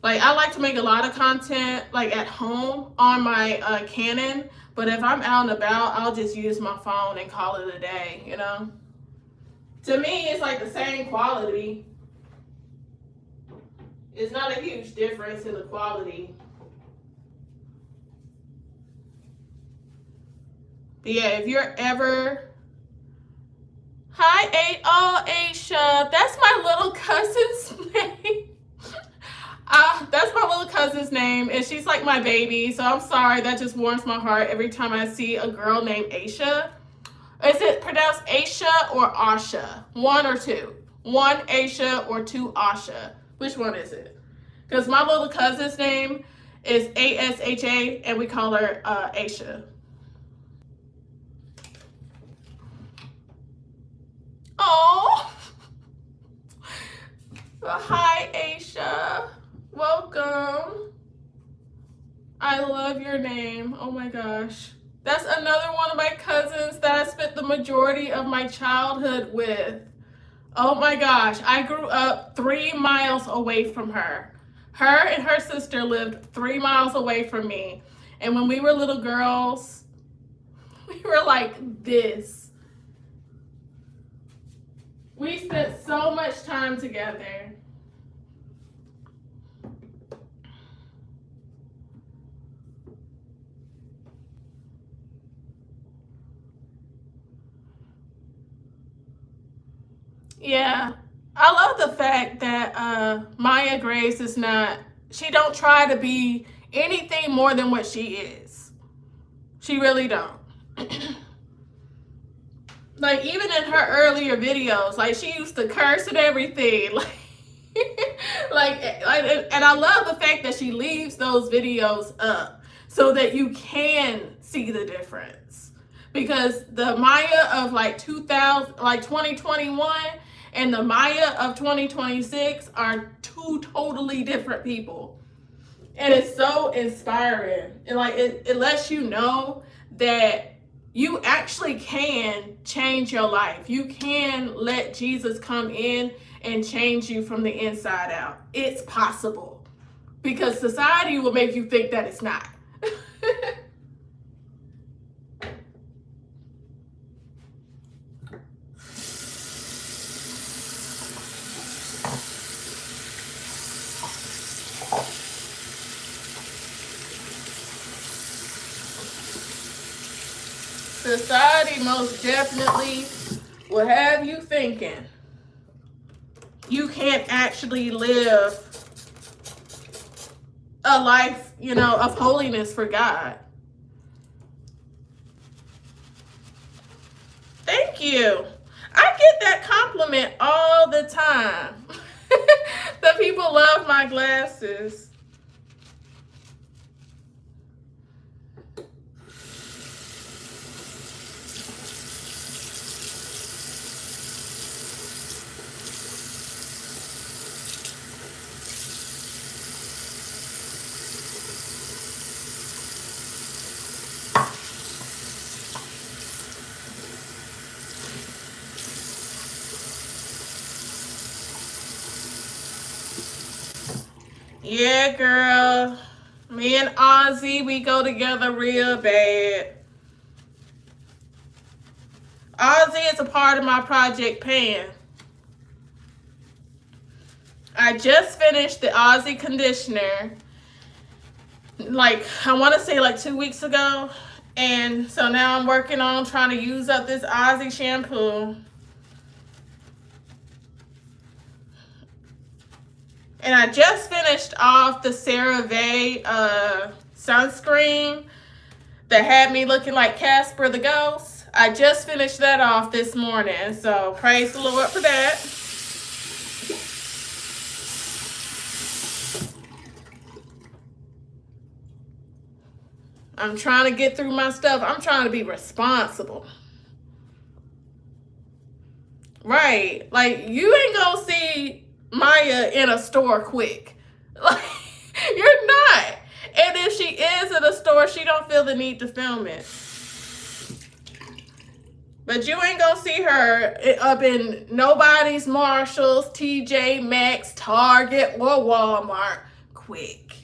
Like, I like to make a lot of content like at home on my Canon, but if I'm out and about, I'll just use my phone and call it a day, you know? To me, it's like the same quality. It's not a huge difference in the quality. But yeah, if you're ever... Hi, Aisha. That's my little cousin's name. That's my little cousin's name, and she's like my baby, so I'm sorry. That just warms my heart every time I see a girl named Aisha. Is it pronounced Aisha or Asha? One or two? One Aisha or two Asha? Which one is it? Because my little cousin's name is Asha, and we call her Aisha. Oh, hi, Aisha. Welcome. I love your name. Oh my gosh. That's another one of my cousins that I spent the majority of my childhood with. Oh my gosh. I grew up 3 miles away from her. Her and her sister lived 3 miles away from me. And when we were little girls, we were like this. We spent so much time together. Yeah, I love the fact that Maya Graves is not, she don't try to be anything more than what she is. She really don't. Like, even in her earlier videos, like, she used to curse and everything. And I love the fact that she leaves those videos up so that you can see the difference. Because the Maya of like 2021 and the Maya of 2026 are two totally different people. And it's so inspiring. And like, it lets you know that you actually can change your life. You can let Jesus come in and change you from the inside out. It's possible. Because society will make you think that it's not. Society most definitely will have you thinking you can't actually live a life, you know, of holiness for God. Thank you. I get that compliment all the time. The people love my glasses. Yeah, girl. Me and Ozzy, we go together real bad. Ozzy is a part of my Project Pan. I just finished the Ozzy conditioner, like, I want to say like 2 weeks ago. And so now I'm working on trying to use up this Ozzy shampoo. And I just finished off the CeraVe sunscreen that had me looking like Casper the Ghost. I just finished that off this morning. So praise the Lord for that. I'm trying to get through my stuff. I'm trying to be responsible. Right. Like, you ain't gonna see Maya in a store quick. Like, you're not. And if she is in a store, she don't feel the need to film it. But you ain't gonna see her up in nobody's Marshalls, TJ Maxx, Target, or Walmart quick.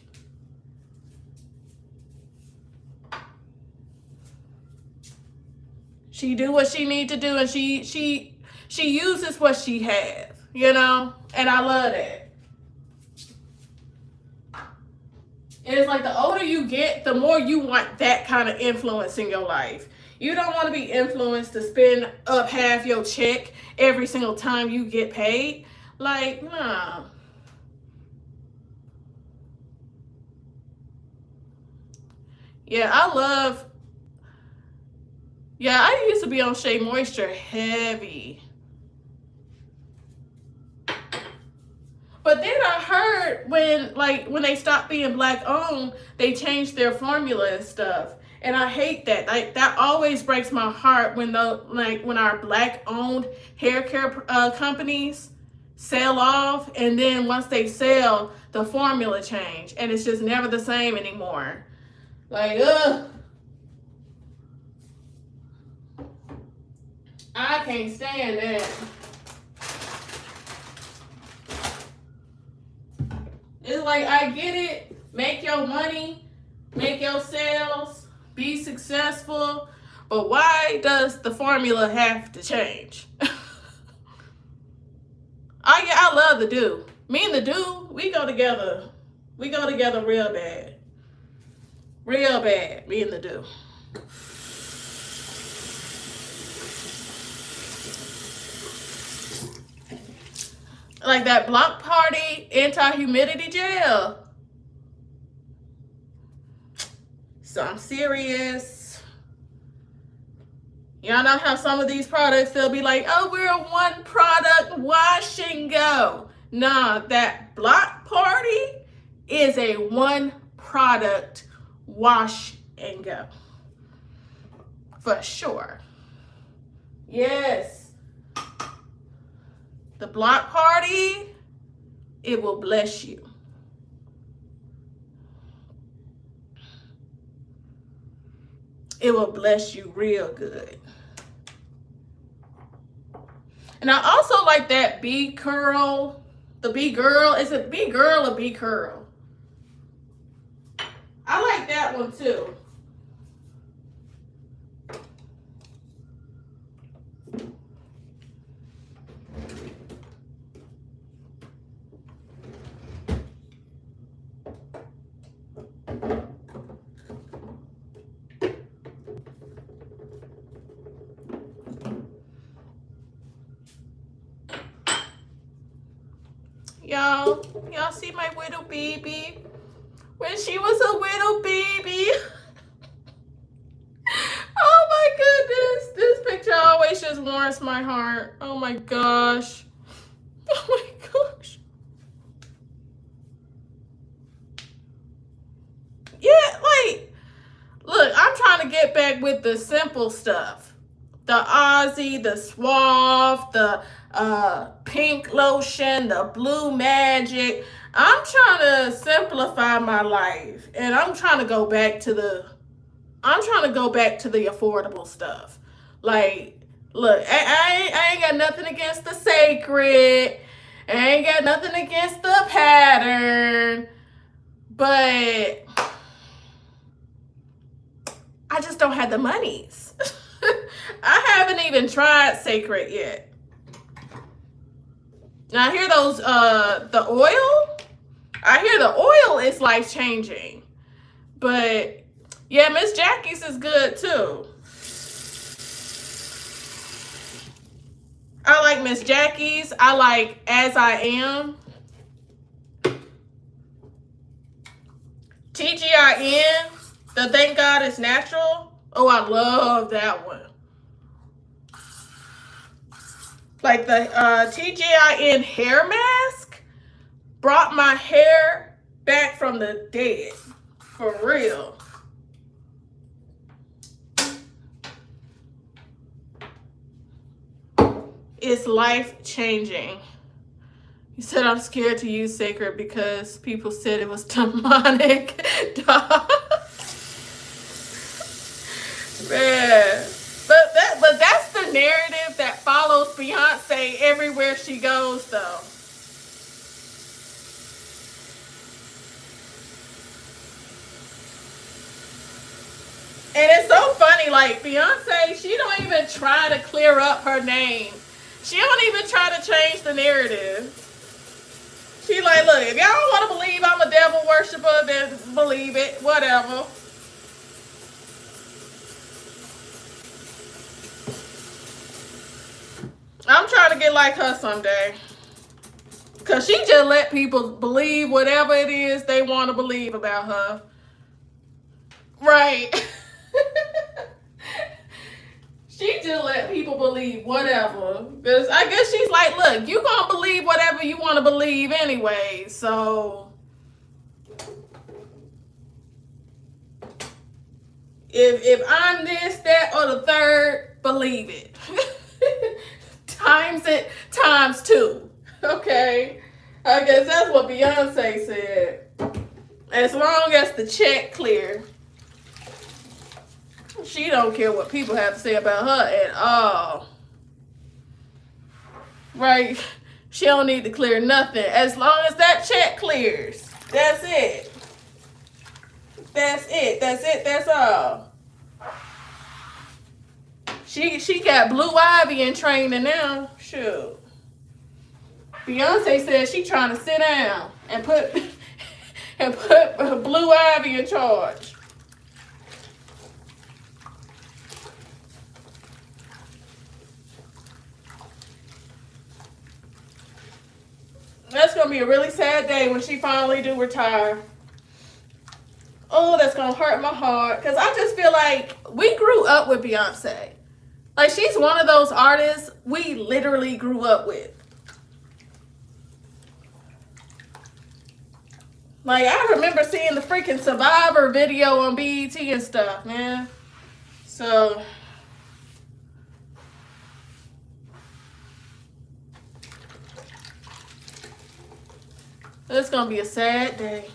She do what she need to do, and she uses what she has, you know? And I love that. And it's like the older you get, the more you want that kind of influence in your life. You don't want to be influenced to spend up half your check every single time you get paid. Like, nah. Yeah, I used to be on Shea Moisture heavy. But then I heard when they stopped being black owned, they changed their formula and stuff. And I hate that. Like, that always breaks my heart when our black owned hair care companies sell off, and then once they sell, the formula change, and it's just never the same anymore. Like, ugh. I can't stand that. It's like, I get it. Make your money, make your sales, be successful. But why does the formula have to change? I love the Do. Me and the Do, we go together. We go together real bad. Real bad, me and the Do. Like that Block Party anti-humidity gel. So I'm serious. Y'all know how some of these products, they'll be like, oh, we're a one product wash and go. Nah, that Block Party is a one product wash and go. For sure. Yes. The Block Party, it will bless you. It will bless you real good. And I also like that B Curl. The B Girl. Is it B Girl or B Curl? I like that one too. Y'all see my little baby? When she was a little baby. Oh my goodness. This picture always just warms bless my heart. Oh my gosh. Oh my gosh. Yeah, like, look, I'm trying to get back with the simple stuff. The Aussie, the Suave, the pink lotion, the blue magic. I'm trying to simplify my life, and I'm trying to go back to the affordable stuff. Like, look, I ain't got nothing against the Sacred. I ain't got nothing against the Pattern, but I just don't have the monies. I haven't even tried Sacred yet. Now I hear the oil. I hear the oil is life changing. But yeah, Miss Jackie's is good too. I like Miss Jackie's. I like As I Am. TGIN, the Thank God It's Natural. Oh, I love that one. Like the TGIN hair mask brought my hair back from the dead. For real. It's life changing. He said, I'm scared to use Sacred because people said it was demonic. Man. But that's the narrative that follows Beyonce everywhere she goes, though. And it's so funny, like, Beyonce, she don't even try to clear up her name. She don't even try to change the narrative. She like, look, if y'all want to believe I'm a devil worshiper, then believe it, whatever. I'm trying to get like her someday. Because she just let people believe whatever it is they want to believe about her. Right. She just let people believe whatever. Because I guess she's like, look, you going to believe whatever you want to believe anyway. So if I'm this, that, or the third, believe it. Times it times 2. Okay. I guess that's what Beyonce said. As long as the check clear. She don't care what people have to say about her at all. Right? She don't need to clear nothing. As long as that check clears. That's it. That's it. That's it. That's all. She got Blue Ivy in training now. Shoot. Beyonce said she trying to sit down and put Blue Ivy in charge. That's going to be a really sad day when she finally do retire. Oh, that's going to hurt my heart. Because I just feel like we grew up with Beyonce. Like, she's one of those artists we literally grew up with. Like, I remember seeing the freaking Survivor video on BET and stuff, man. So it's going to be a sad day.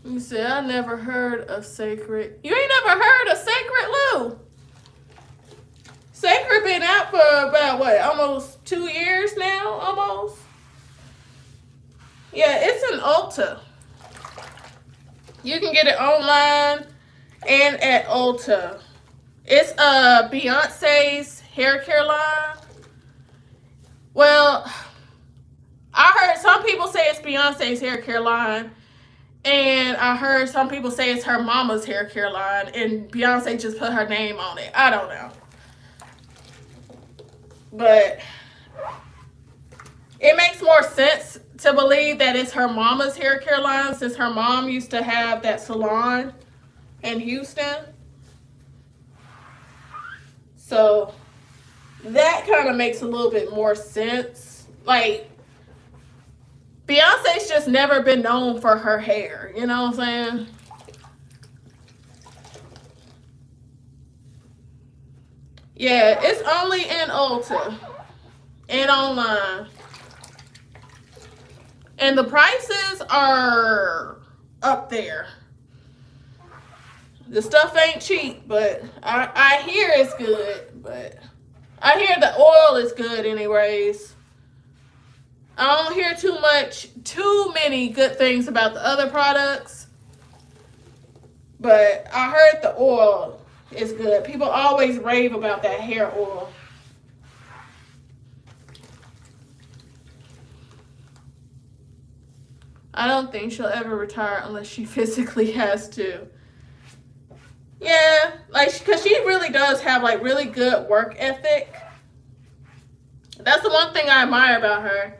You said, I never heard of Sacred. You ain't never heard of Sacred, Lou? Sacred been out for about, what, almost 2 years now? Almost? Yeah, it's an Ulta. You can get it online and at Ulta. It's Beyonce's hair care line. Well, I heard some people say it's Beyonce's hair care line. And I heard some people say it's her mama's hair care line. And Beyonce just put her name on it. I don't know. But it makes more sense to believe that it's her mama's hair care line since her mom used to have that salon. in Houston. So that kind of makes a little bit more sense. Like, Beyonce's just never been known for her hair. You know what I'm saying? Yeah, it's only in Ulta and online. And the prices are up there. The stuff ain't cheap, but I hear it's good. But I hear the oil is good anyways. I don't hear too many good things about the other products. But I heard the oil is good. People always rave about that hair oil. I don't think she'll ever retire unless she physically has to. Yeah, like, because she really does have, like, really good work ethic. That's the one thing I admire about her.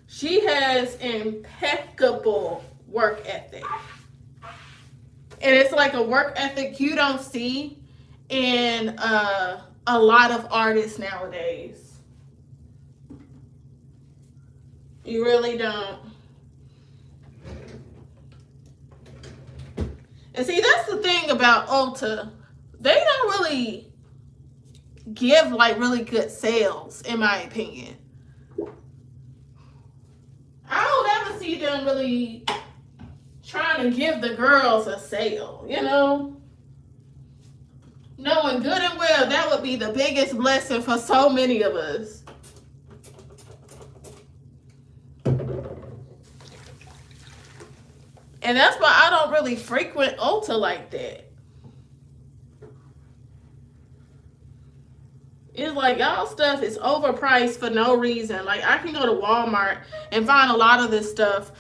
She has impeccable work ethic. And it's like a work ethic you don't see in a lot of artists nowadays. You really don't. And see, that's the thing about Ulta. They don't really give, like, really good sales, in my opinion. I don't ever see them really trying to give the girls a sale, you know? Knowing good and well that would be the biggest blessing for so many of us. And that's why I don't really frequent Ulta like that. It's like, y'all stuff is overpriced for no reason. Like, I can go to Walmart and find a lot of this stuff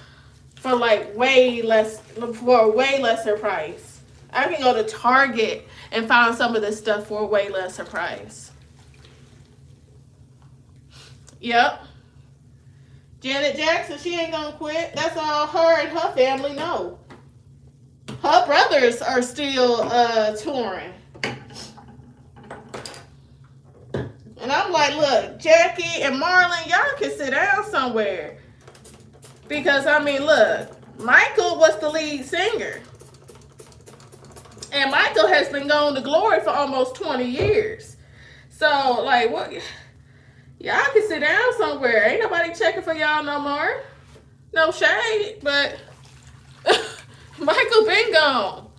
for like way lesser price. I can go to Target and find some of this stuff for a way lesser price. Yep. Janet Jackson, she ain't gonna quit. That's all her and her family know. Her brothers are still touring. And I'm like, look, Jackie and Marlon, y'all can sit down somewhere. Because, I mean, look, Michael was the lead singer. And Michael has been gone to glory for almost 20 years. So, like, what? Y'all can sit down somewhere. Ain't nobody checking for y'all no more. No shade, but Michael been gone.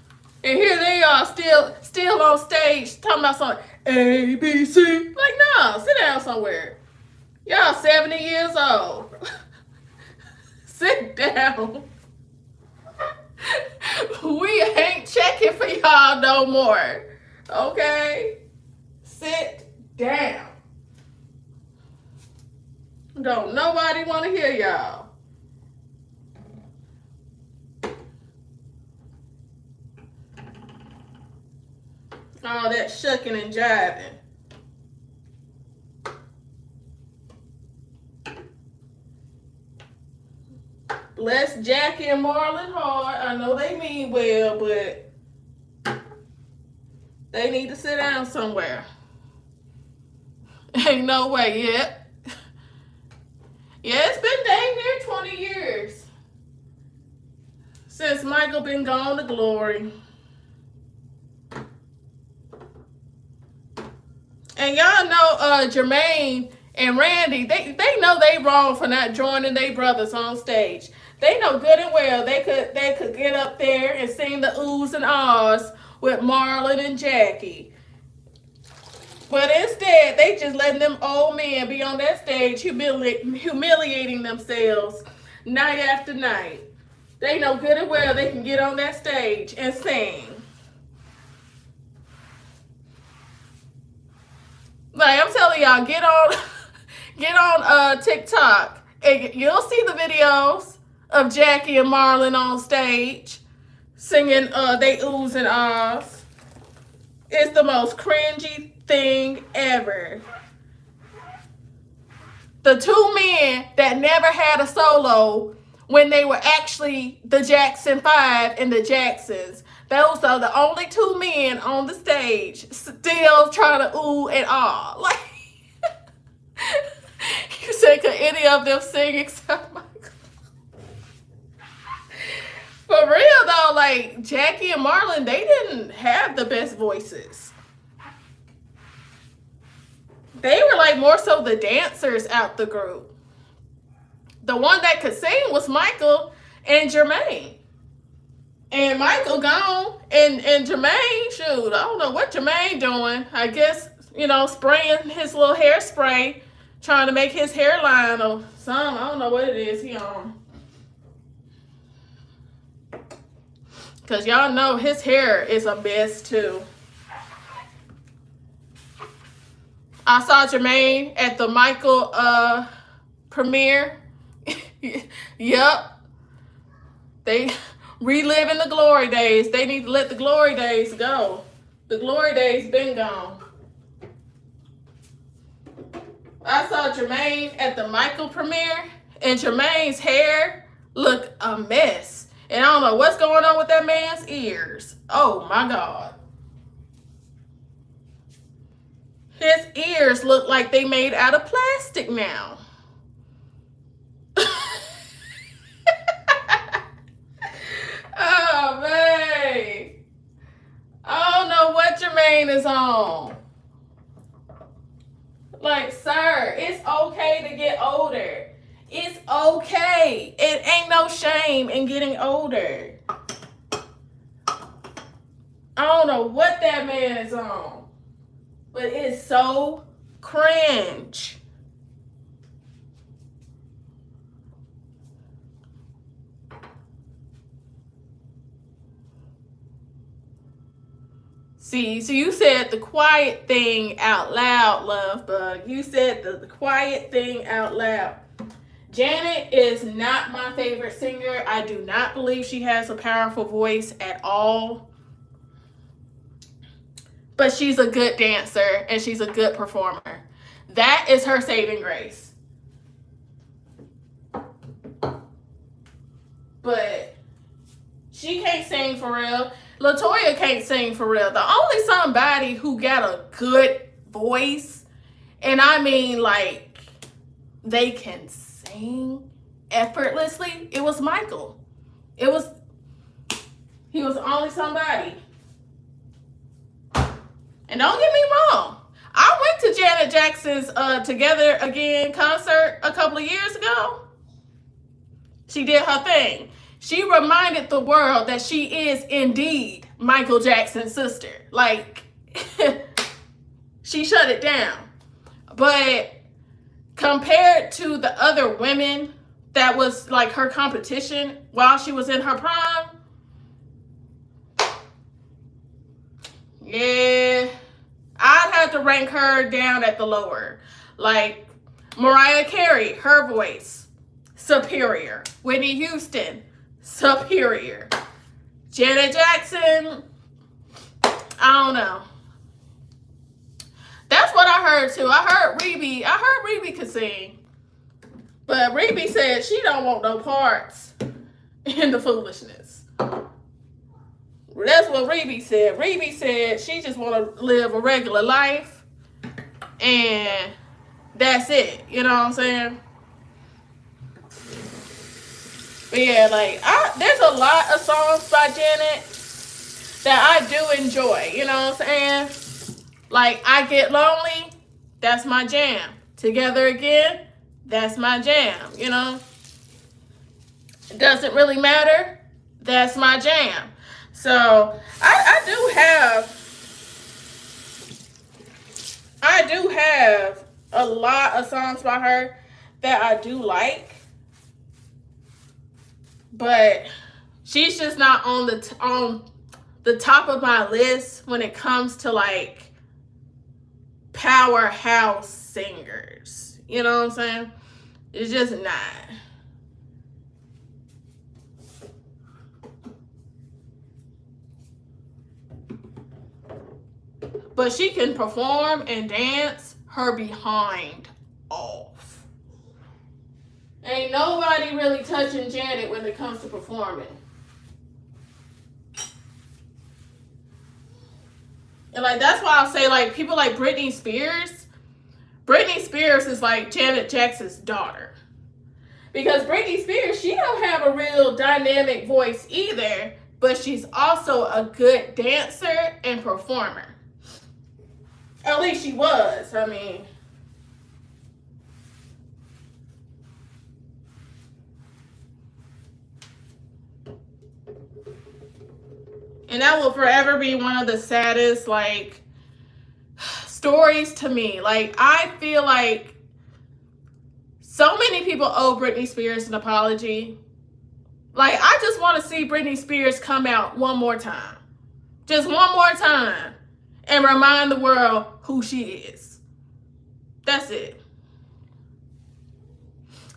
And here they are still on stage talking about something. ABC. Like, no, sit down somewhere. Y'all 70 years old. Sit down. We ain't checking for y'all no more. Okay? Sit down. Don't nobody want to hear y'all. All that shucking and jiving. Bless Jackie and Marlon hard. I know they mean well, but they need to sit down somewhere. Ain't no way yet. Yeah, it's been dang near 20 years since Michael been gone to glory. And y'all know Jermaine and Randy, they know they wrong for not joining their brothers on stage. They know good and well they could get up there and sing the oohs and ahs with Marlon and Jackie. But instead, they just letting them old men be on that stage humiliating themselves night after night. They know good and well they can get on that stage and sing. Like, I'm telling y'all, get on TikTok and you'll see the videos of Jackie and Marlon on stage singing they oohs and ahs. It's the most cringy thing ever. The two men that never had a solo when they were actually the Jackson 5 and the Jacksons. Those are the only two men on the stage still trying to ooh and ah. Like, you said, could any of them sing except Michael? For real though, like Jackie and Marlon, they didn't have the best voices. They were like more so the dancers out the group. The one that could sing was Michael and Jermaine. And Michael gone, and Jermaine, shoot, I don't know what Jermaine doing. I guess, you know, spraying his little hairspray, trying to make his hairline or something. I don't know what it is he on. Because y'all know his hair is a mess too. I saw Jermaine at the Michael premiere. Yep. They reliving the glory days. They need to let the glory days go. The glory days been gone. I saw Jermaine at the Michael premiere, and Jermaine's hair looked a mess. And I don't know what's going on with that man's ears. Oh my God. His ears look like they made out of plastic now. Oh, man. I don't know what Jermaine is on. Like, sir, it's okay to get older. It's okay. It ain't no shame in getting older. I don't know what that man is on, but it's so cringe. See, so you said the quiet thing out loud, Love Bug. You said the quiet thing out loud. Janet is not my favorite singer. I do not believe she has a powerful voice at all. But she's a good dancer and she's a good performer. That is her saving grace. But she can't sing for real. LaToya can't sing for real. The only somebody who got a good voice, and I mean like they can sing effortlessly, it was Michael. He was the only somebody. And don't get me wrong, I went to Janet Jackson's Together Again concert a couple of years ago. She did her thing. She reminded the world that she is indeed Michael Jackson's sister. Like, she shut it down. But compared to the other women that was like her competition while she was in her prime, yeah, I'd have to rank her down at the lower. Like, Mariah Carey, her voice, superior. Whitney Houston, superior. Janet Jackson, I don't know. That's what I heard too. I heard Rebe could sing. But Rebe said she don't want no parts in the foolishness. That's what Rebe said. Rebe said she just want to live a regular life. And that's it. You know what I'm saying? But yeah, like, there's a lot of songs by Janet that I do enjoy. You know what I'm saying? Like, I Get Lonely, that's my jam. Together Again, that's my jam, you know? It doesn't really matter, that's my jam. So, I do have a lot of songs by her that I do like. But she's just not on the top of my list when it comes to like powerhouse singers. You know what I'm saying? It's just not. But she can perform and dance her behind off. Ain't nobody really touching Janet when it comes to performing. And like that's why I'll say like people like Britney Spears. Britney Spears is like Janet Jackson's daughter. Because Britney Spears, she don't have a real dynamic voice either, but she's also a good dancer and performer. At least she was. I mean, and that will forever be one of the saddest like stories to me. Like I feel like so many people owe Britney Spears an apology. Like I just want to see Britney Spears come out one more time. Just one more time and remind the world who she is. That's it.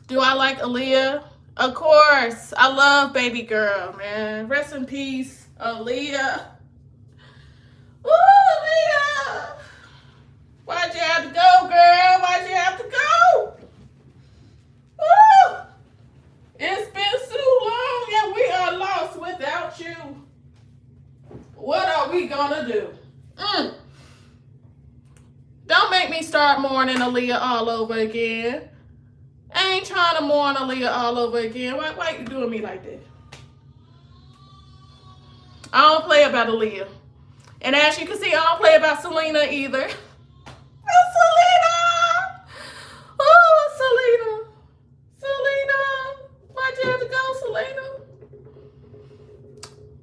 Do I like Aaliyah? Of course. I love Baby Girl, man. Rest in peace, Aaliyah. Woo, Aaliyah! Why'd you have to go, girl? Why'd you have to go? Woo! It's been too long and we are lost without you. What are we gonna do? Don't make me start mourning Aaliyah all over again. I ain't trying to mourn Aaliyah all over again. Why you doing me like that? I don't play about Aaliyah. And as you can see, I don't play about Selena either. Selena! Oh, Selena. Selena. Why'd you have to go, Selena?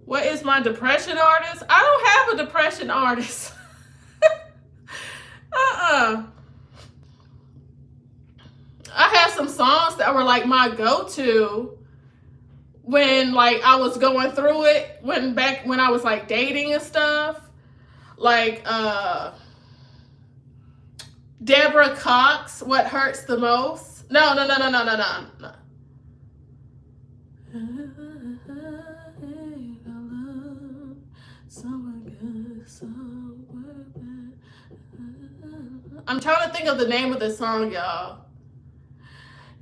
What is my depression artist? I don't have a depression artist. I had some songs that were like my go-to when like I was going through it when I was like dating and stuff. Like Deborah Cox, What Hurts the Most? No. I'm trying to think of the name of the song, y'all.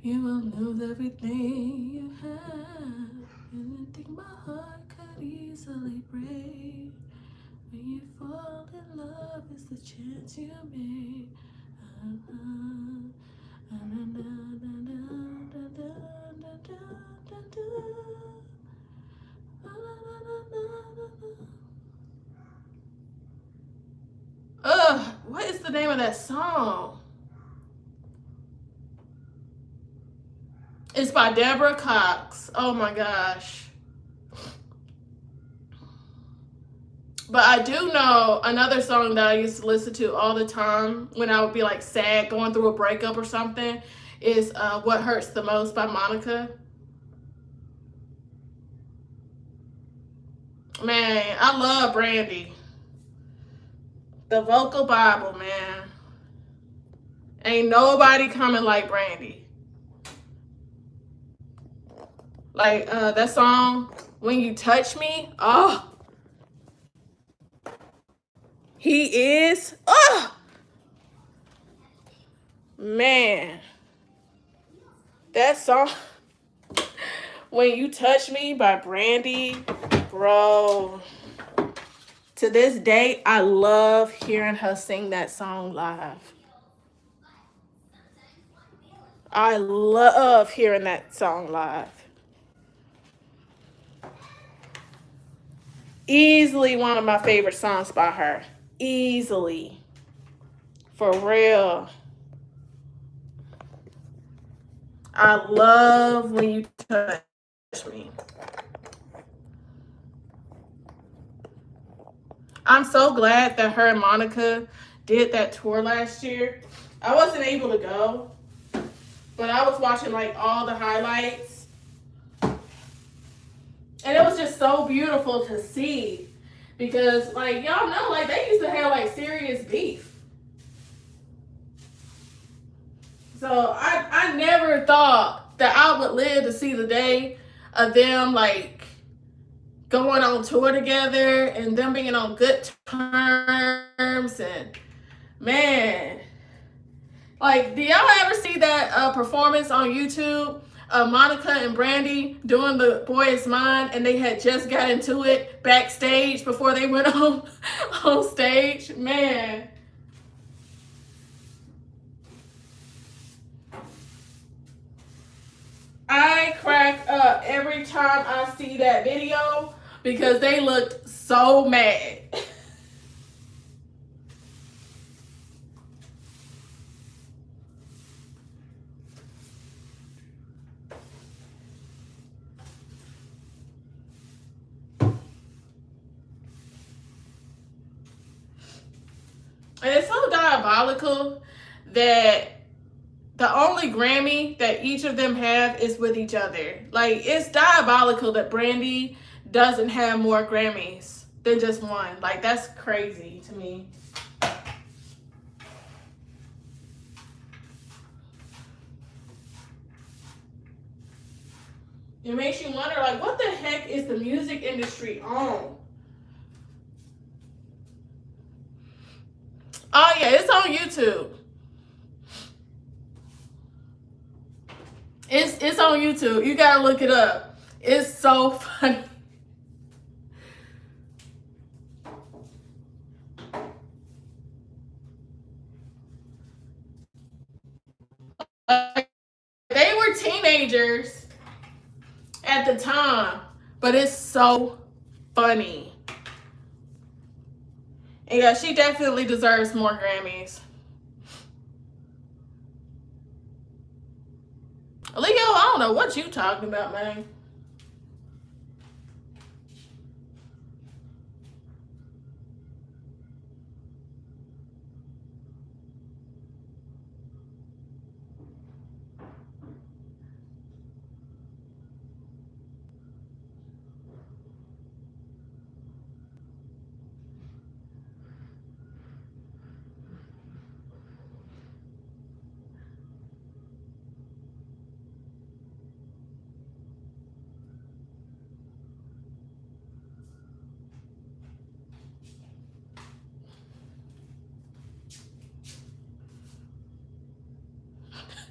You will lose everything you have, and I think my heart could easily break. When you fall in love, it's the chance you make. What is the name of that song? It's by Deborah Cox. Oh my gosh. But I do know another song that I used to listen to all the time when I would be like sad, going through a breakup or something, is What Hurts the Most by Monica. Man, I love Brandy. The vocal Bible, man. Ain't nobody coming like Brandy. Like that song, When You Touch Me. Oh. He is. Oh. Man. That song, When You Touch Me by Brandy. Bro. To this day, I love hearing her sing that song live. I love hearing that song live. Easily one of my favorite songs by her. Easily. For real. I love When You Touch Me. I'm so glad that her and Monica did that tour last year. I wasn't able to go, but I was watching like all the highlights. And it was just so beautiful to see because like y'all know like they used to have like serious beef. So I never thought that I would live to see the day of them like going on tour together and them being on good terms. And man, like, do y'all ever see that performance on YouTube Monica and Brandy doing the Boy Is Mine, and they had just got into it backstage before they went on stage. Man. I crack up every time I see that video because they looked so mad. And it's so diabolical that the only Grammy that each of them have is with each other. Like, it's diabolical that Brandy doesn't have more Grammys than just one. Like, that's crazy to me. It makes you wonder, like, what the heck is the music industry on? Oh, yeah, it's on YouTube. It's on YouTube. You gotta look it up. It's so funny. They were teenagers at the time, but it's so funny. And yeah, she definitely deserves more Grammys. Leo, I don't know what you talking about, man.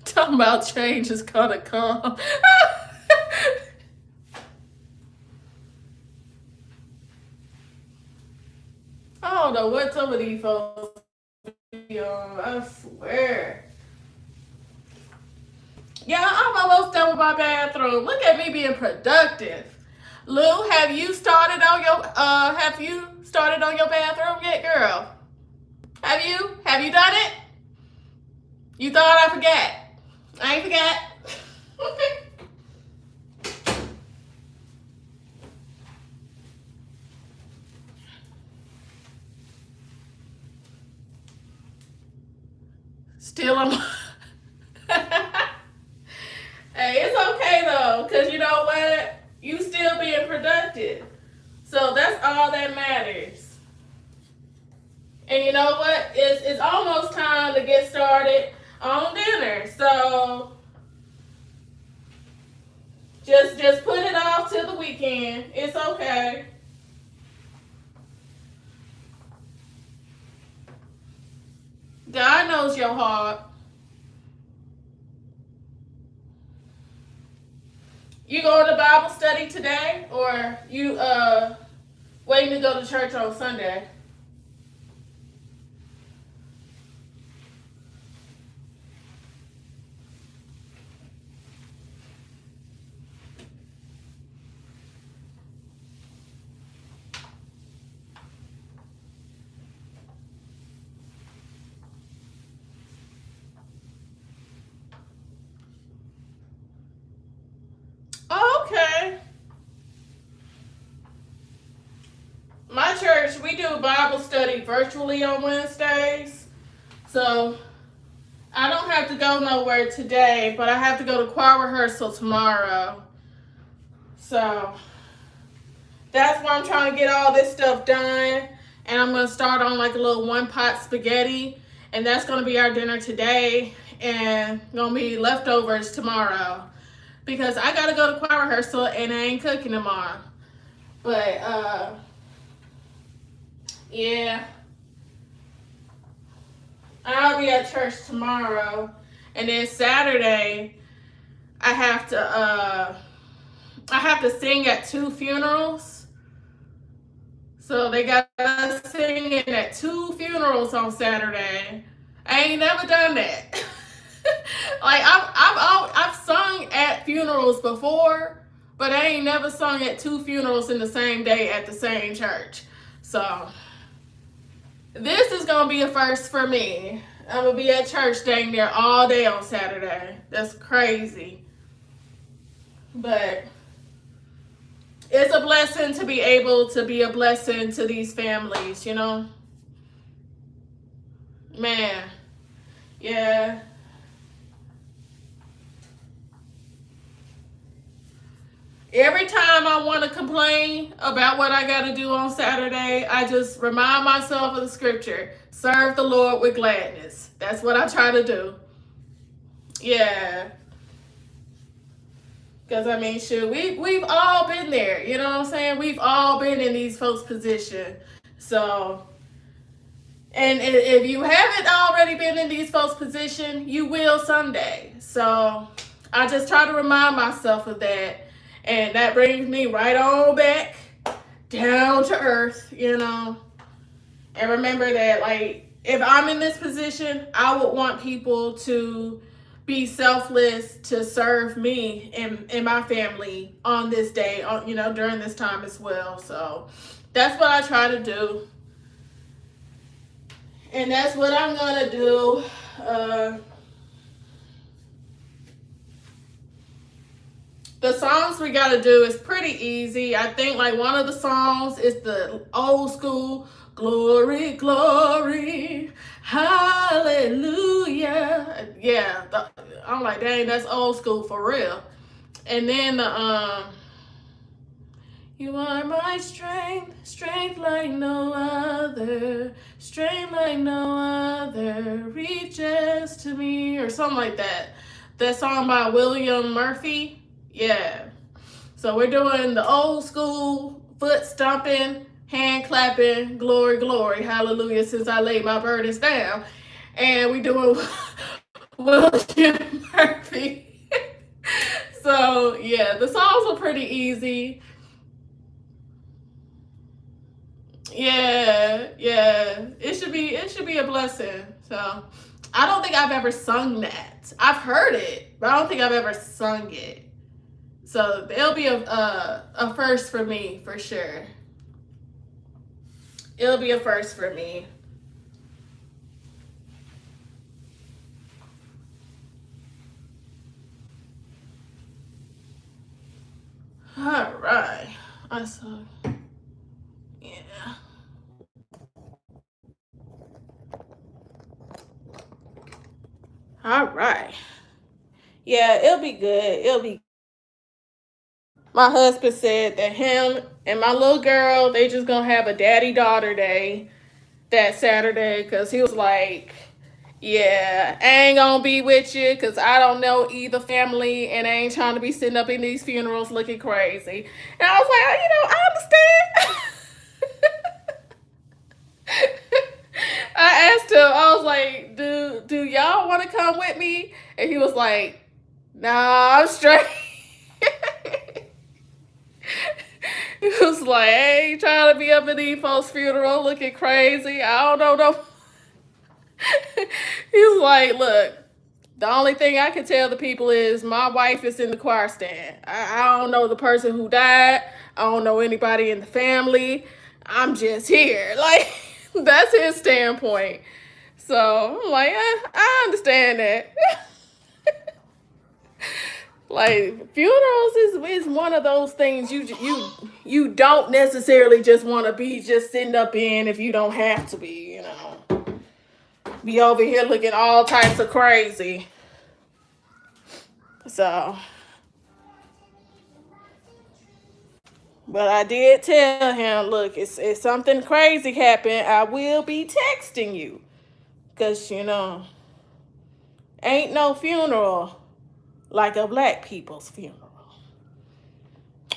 Talking about change is gonna come. I don't know what some of these folks be on. I swear. Yeah, I'm almost done with my bathroom. Look at me being productive. Lou, have you started on your bathroom yet, girl? Have you? Have you done it? You thought I forgot? I ain't forgot. Still on. Hey, it's okay though, because you know what? You still being productive. So that's all that matters. And you know what? It's almost time to get started on dinner. So just put it off till the weekend. It's okay. God knows your heart. You going to Bible study today, or you waiting to go to church on Sunday? Oh, okay. My church, we do Bible study virtually on Wednesdays. So I don't have to go nowhere today, but I have to go to choir rehearsal tomorrow. So that's why I'm trying to get all this stuff done. And I'm going to start on like a little one pot spaghetti. And that's going to be our dinner today. And going to be leftovers tomorrow. Because I got to go to choir rehearsal and I ain't cooking tomorrow. But, yeah. I'll be at church tomorrow. And then Saturday, I have to sing at 2 funerals. So they got us singing at 2 funerals on Saturday. I ain't never done that. Like I've sung at funerals before, but I ain't never sung at 2 funerals in the same day at the same church. So this is gonna be a first for me. I'm gonna be at church dang near all day on Saturday. That's crazy. But it's a blessing to be able to be a blessing to these families, you know? Man, yeah. Every time I want to complain about what I got to do on Saturday, I just remind myself of the scripture: serve the Lord with gladness. That's what I try to do. Yeah. Because, I mean, shoot, we've all been there. You know what I'm saying? We've all been in these folks' position. So, and if you haven't already been in these folks' position, you will someday. So, I just try to remind myself of that. And that brings me right on back down to earth, you know. And remember that, like, if I'm in this position, I would want people to be selfless to serve me and my family on this day, you know, during this time as well. So that's what I try to do. And that's what I'm going to do. The songs we got to do is pretty easy. I think like one of the songs is the old school glory, glory, hallelujah. Yeah, I'm like, dang, that's old school for real. And then the you are my strength, strength like no other, strength like no other reaches to me, or something like that. That song by William Murphy. Yeah. So we're doing the old school foot stomping, hand clapping, glory, glory, hallelujah, since I laid my burdens down. And we doing William Murphy. So yeah, the songs are pretty easy. Yeah, yeah. It should be a blessing. So I don't think I've ever sung that. I've heard it, but I don't think I've ever sung it. So it'll be a first for me, for sure. It'll be a first for me. All right. I saw. Yeah. All right. Yeah, it'll be good. It'll be. My husband said that him and my little girl, they just gonna have a daddy daughter day that Saturday, because he was like, yeah, I ain't gonna be with you because I don't know either family and I ain't trying to be sitting up in these funerals looking crazy. And I was like, oh, you know, I understand. I asked him, I was like, do y'all want to come with me? And he was like, nah, I'm straight. He was like, I ain't trying to be up in these folks' funeral looking crazy. I don't know. He's like, look, the only thing I can tell the people is my wife is in the choir stand. I don't know the person who died. I don't know anybody in the family. I'm just here. Like, that's his standpoint. So I'm like, I understand that. Like, funerals is one of those things you don't necessarily just want to be just sitting up in if you don't have to be, you know. Be over here looking all types of crazy. So, but I did tell him, look, if something crazy happened, I will be texting you. Because, you know, ain't no funeral like a black people's funeral.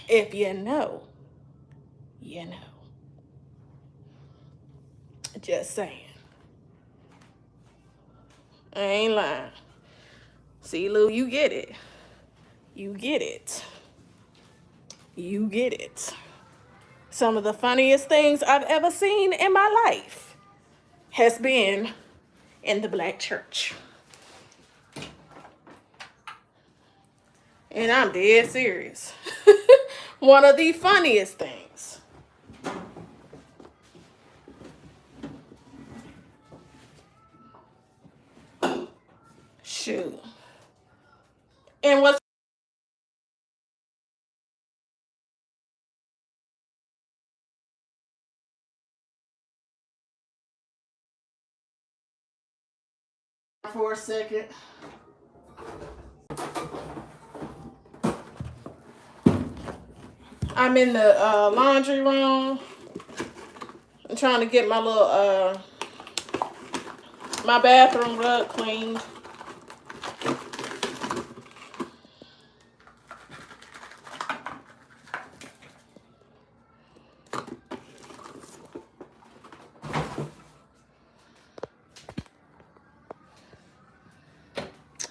If you know, you know. Just saying. I ain't lying. See, Lou, you get it. You get it. You get it. Some of the funniest things I've ever seen in my life has been in the black church. And I'm dead serious. One of the funniest things. Shoot. And what's for a second. I'm in the laundry room. I'm trying to get my little my bathroom rug cleaned.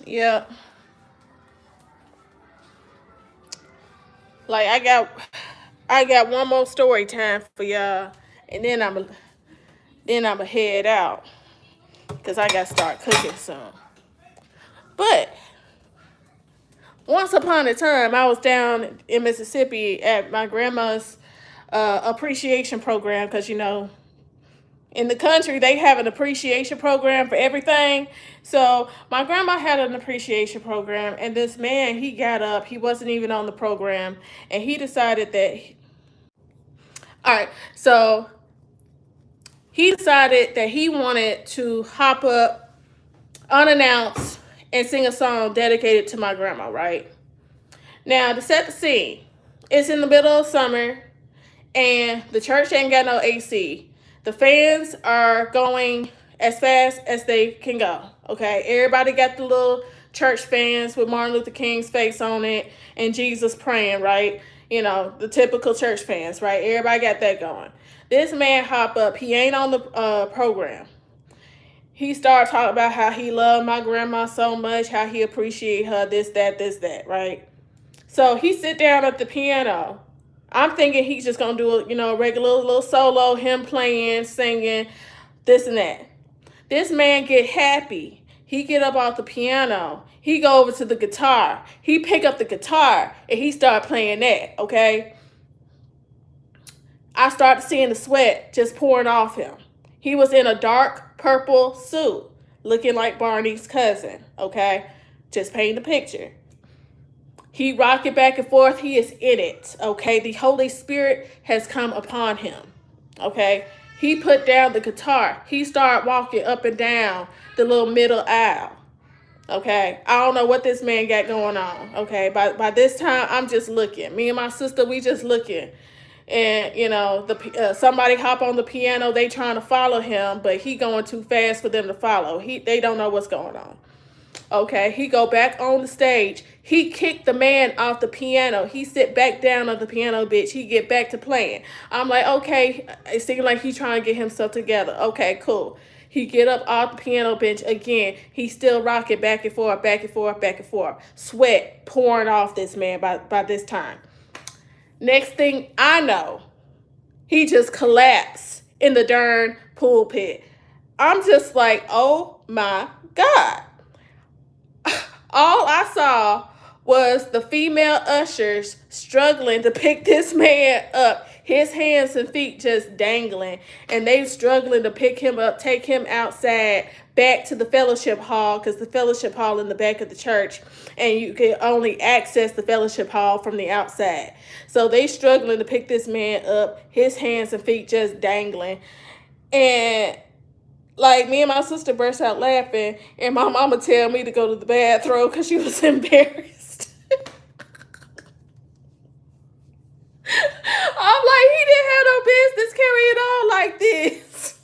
Yeah. Like I got one more story time for y'all, and then I'ma head out because I got to start cooking soon. But once upon a time, I was down in Mississippi at my grandma's appreciation program because, you know, in the country, they have an appreciation program for everything. So my grandma had an appreciation program, and this man, he got up. He wasn't even on the program, and he decided that. All right, so he decided that he wanted to hop up unannounced and sing a song dedicated to my grandma, right? Now, to set the scene, it's in the middle of summer, and the church ain't got no AC. The fans are going as fast as they can go, okay? Everybody got the little church fans with Martin Luther King's face on it and Jesus praying, right? You know, the typical church fans, right? Everybody got that going. This man hop up. He ain't on the program. He started talking about how he loved my grandma so much, how he appreciate her, this, that, right? So he sit down at the piano. I'm thinking he's just gonna do a regular little solo, him playing, singing, this and that. This man get happy. He get up off the piano. He go over to the guitar. He pick up the guitar and he start playing that, okay? I started seeing the sweat just pouring off him. He was in a dark purple suit, looking like Barney's cousin, okay? Just paint the picture. He rocking back and forth. He is in it, okay? The Holy Spirit has come upon him, okay? He put down the guitar. He started walking up and down the little middle aisle, okay? I don't know what this man got going on, okay? By this time, I'm just looking. Me and my sister, we just looking. And, you know, somebody hop on the piano. They trying to follow him, but he going too fast for them to follow. They don't know what's going on. Okay, he go back on the stage. He kicked the man off the piano. He sit back down on the piano, bitch. He get back to playing. I'm like, okay, it seems like he trying to get himself together. Okay, cool. He get up off the piano bench again. He still rocking back and forth, back and forth, back and forth. Sweat pouring off this man by this time. Next thing I know, he just collapsed in the darn pulpit. I'm just like, oh my God. All I saw was the female ushers struggling to pick this man up. His hands and feet just dangling. And they struggling to pick him up, take him outside, back to the fellowship hall, because the fellowship hall in the back of the church. And you can only access the fellowship hall from the outside. So they struggling to pick this man up. His hands and feet just dangling. And like, me and my sister burst out laughing, and my mama tell me to go to the bathroom because she was embarrassed. I'm like, he didn't have no business carrying on like this.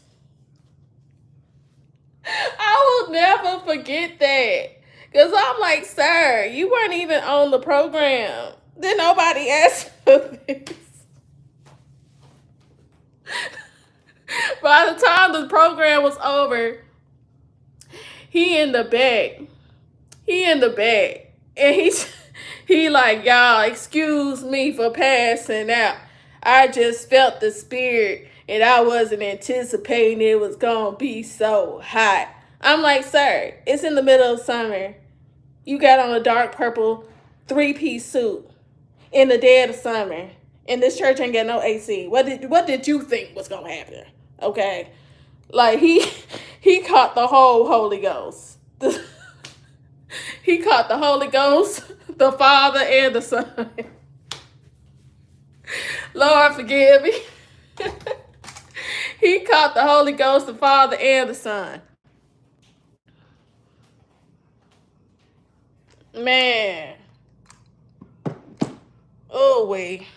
I will never forget that. Because I'm like, sir, you weren't even on the program. Then nobody asked for this. By the time the program was over, he in the back. And He like, y'all, excuse me for passing out. I just felt the spirit and I wasn't anticipating it was gonna be so hot. I'm like, sir, it's in the middle of summer. You got on a dark purple 3-piece suit in the dead of summer. And this church ain't got no AC. What did you think was gonna happen? Okay. Like he caught the whole Holy Ghost. He caught the Holy Ghost, the Father, and the Son. Lord, forgive me. He caught the Holy Ghost, the Father, and the Son. Man. Oh, wait.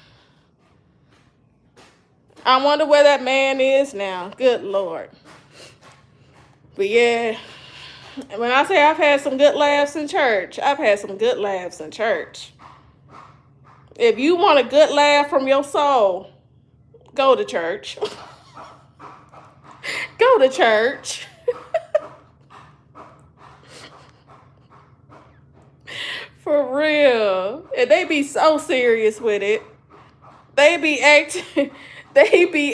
I wonder where that man is now. Good Lord. But yeah, when I say I've had some good laughs in church, I've had some good laughs in church. If you want a good laugh from your soul, go to church. Go to church. For real. And they be so serious with it. They be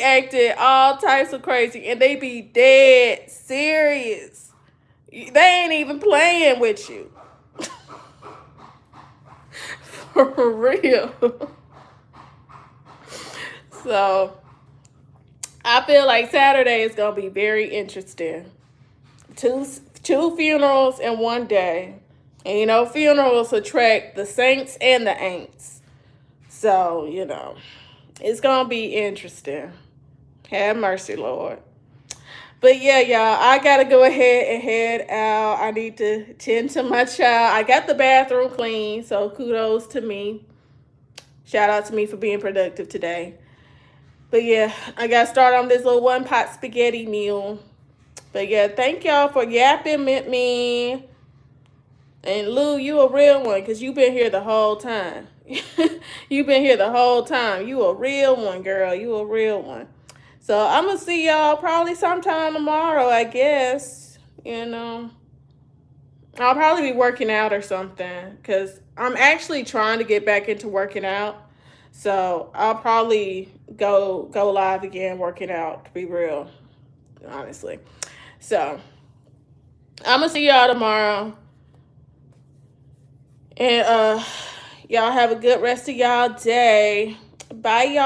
acting all types of crazy, and they be dead serious. They ain't even playing with you. For real. So I feel like Saturday is gonna be very interesting. Two funerals in one day. And you know, funerals attract the saints and the ain'ts. So, you know, it's gonna be interesting. Have mercy, Lord. But yeah, y'all, I gotta go ahead and head out. I need to tend to my child. I got the bathroom clean, so kudos to me. Shout out to me for being productive today. But yeah, I got started on this little one-pot spaghetti meal. But yeah, thank y'all for yapping with me. And Lou, you a real one, because you been here the whole time. You been here the whole time. You a real one, girl. You a real one. So I'm going to see y'all probably sometime tomorrow, I guess. You know, I'll probably be working out or something, because I'm actually trying to get back into working out. So I'll probably go live again working out, to be real, honestly. So I'm going to see y'all tomorrow. And y'all have a good rest of y'all day. Bye, y'all.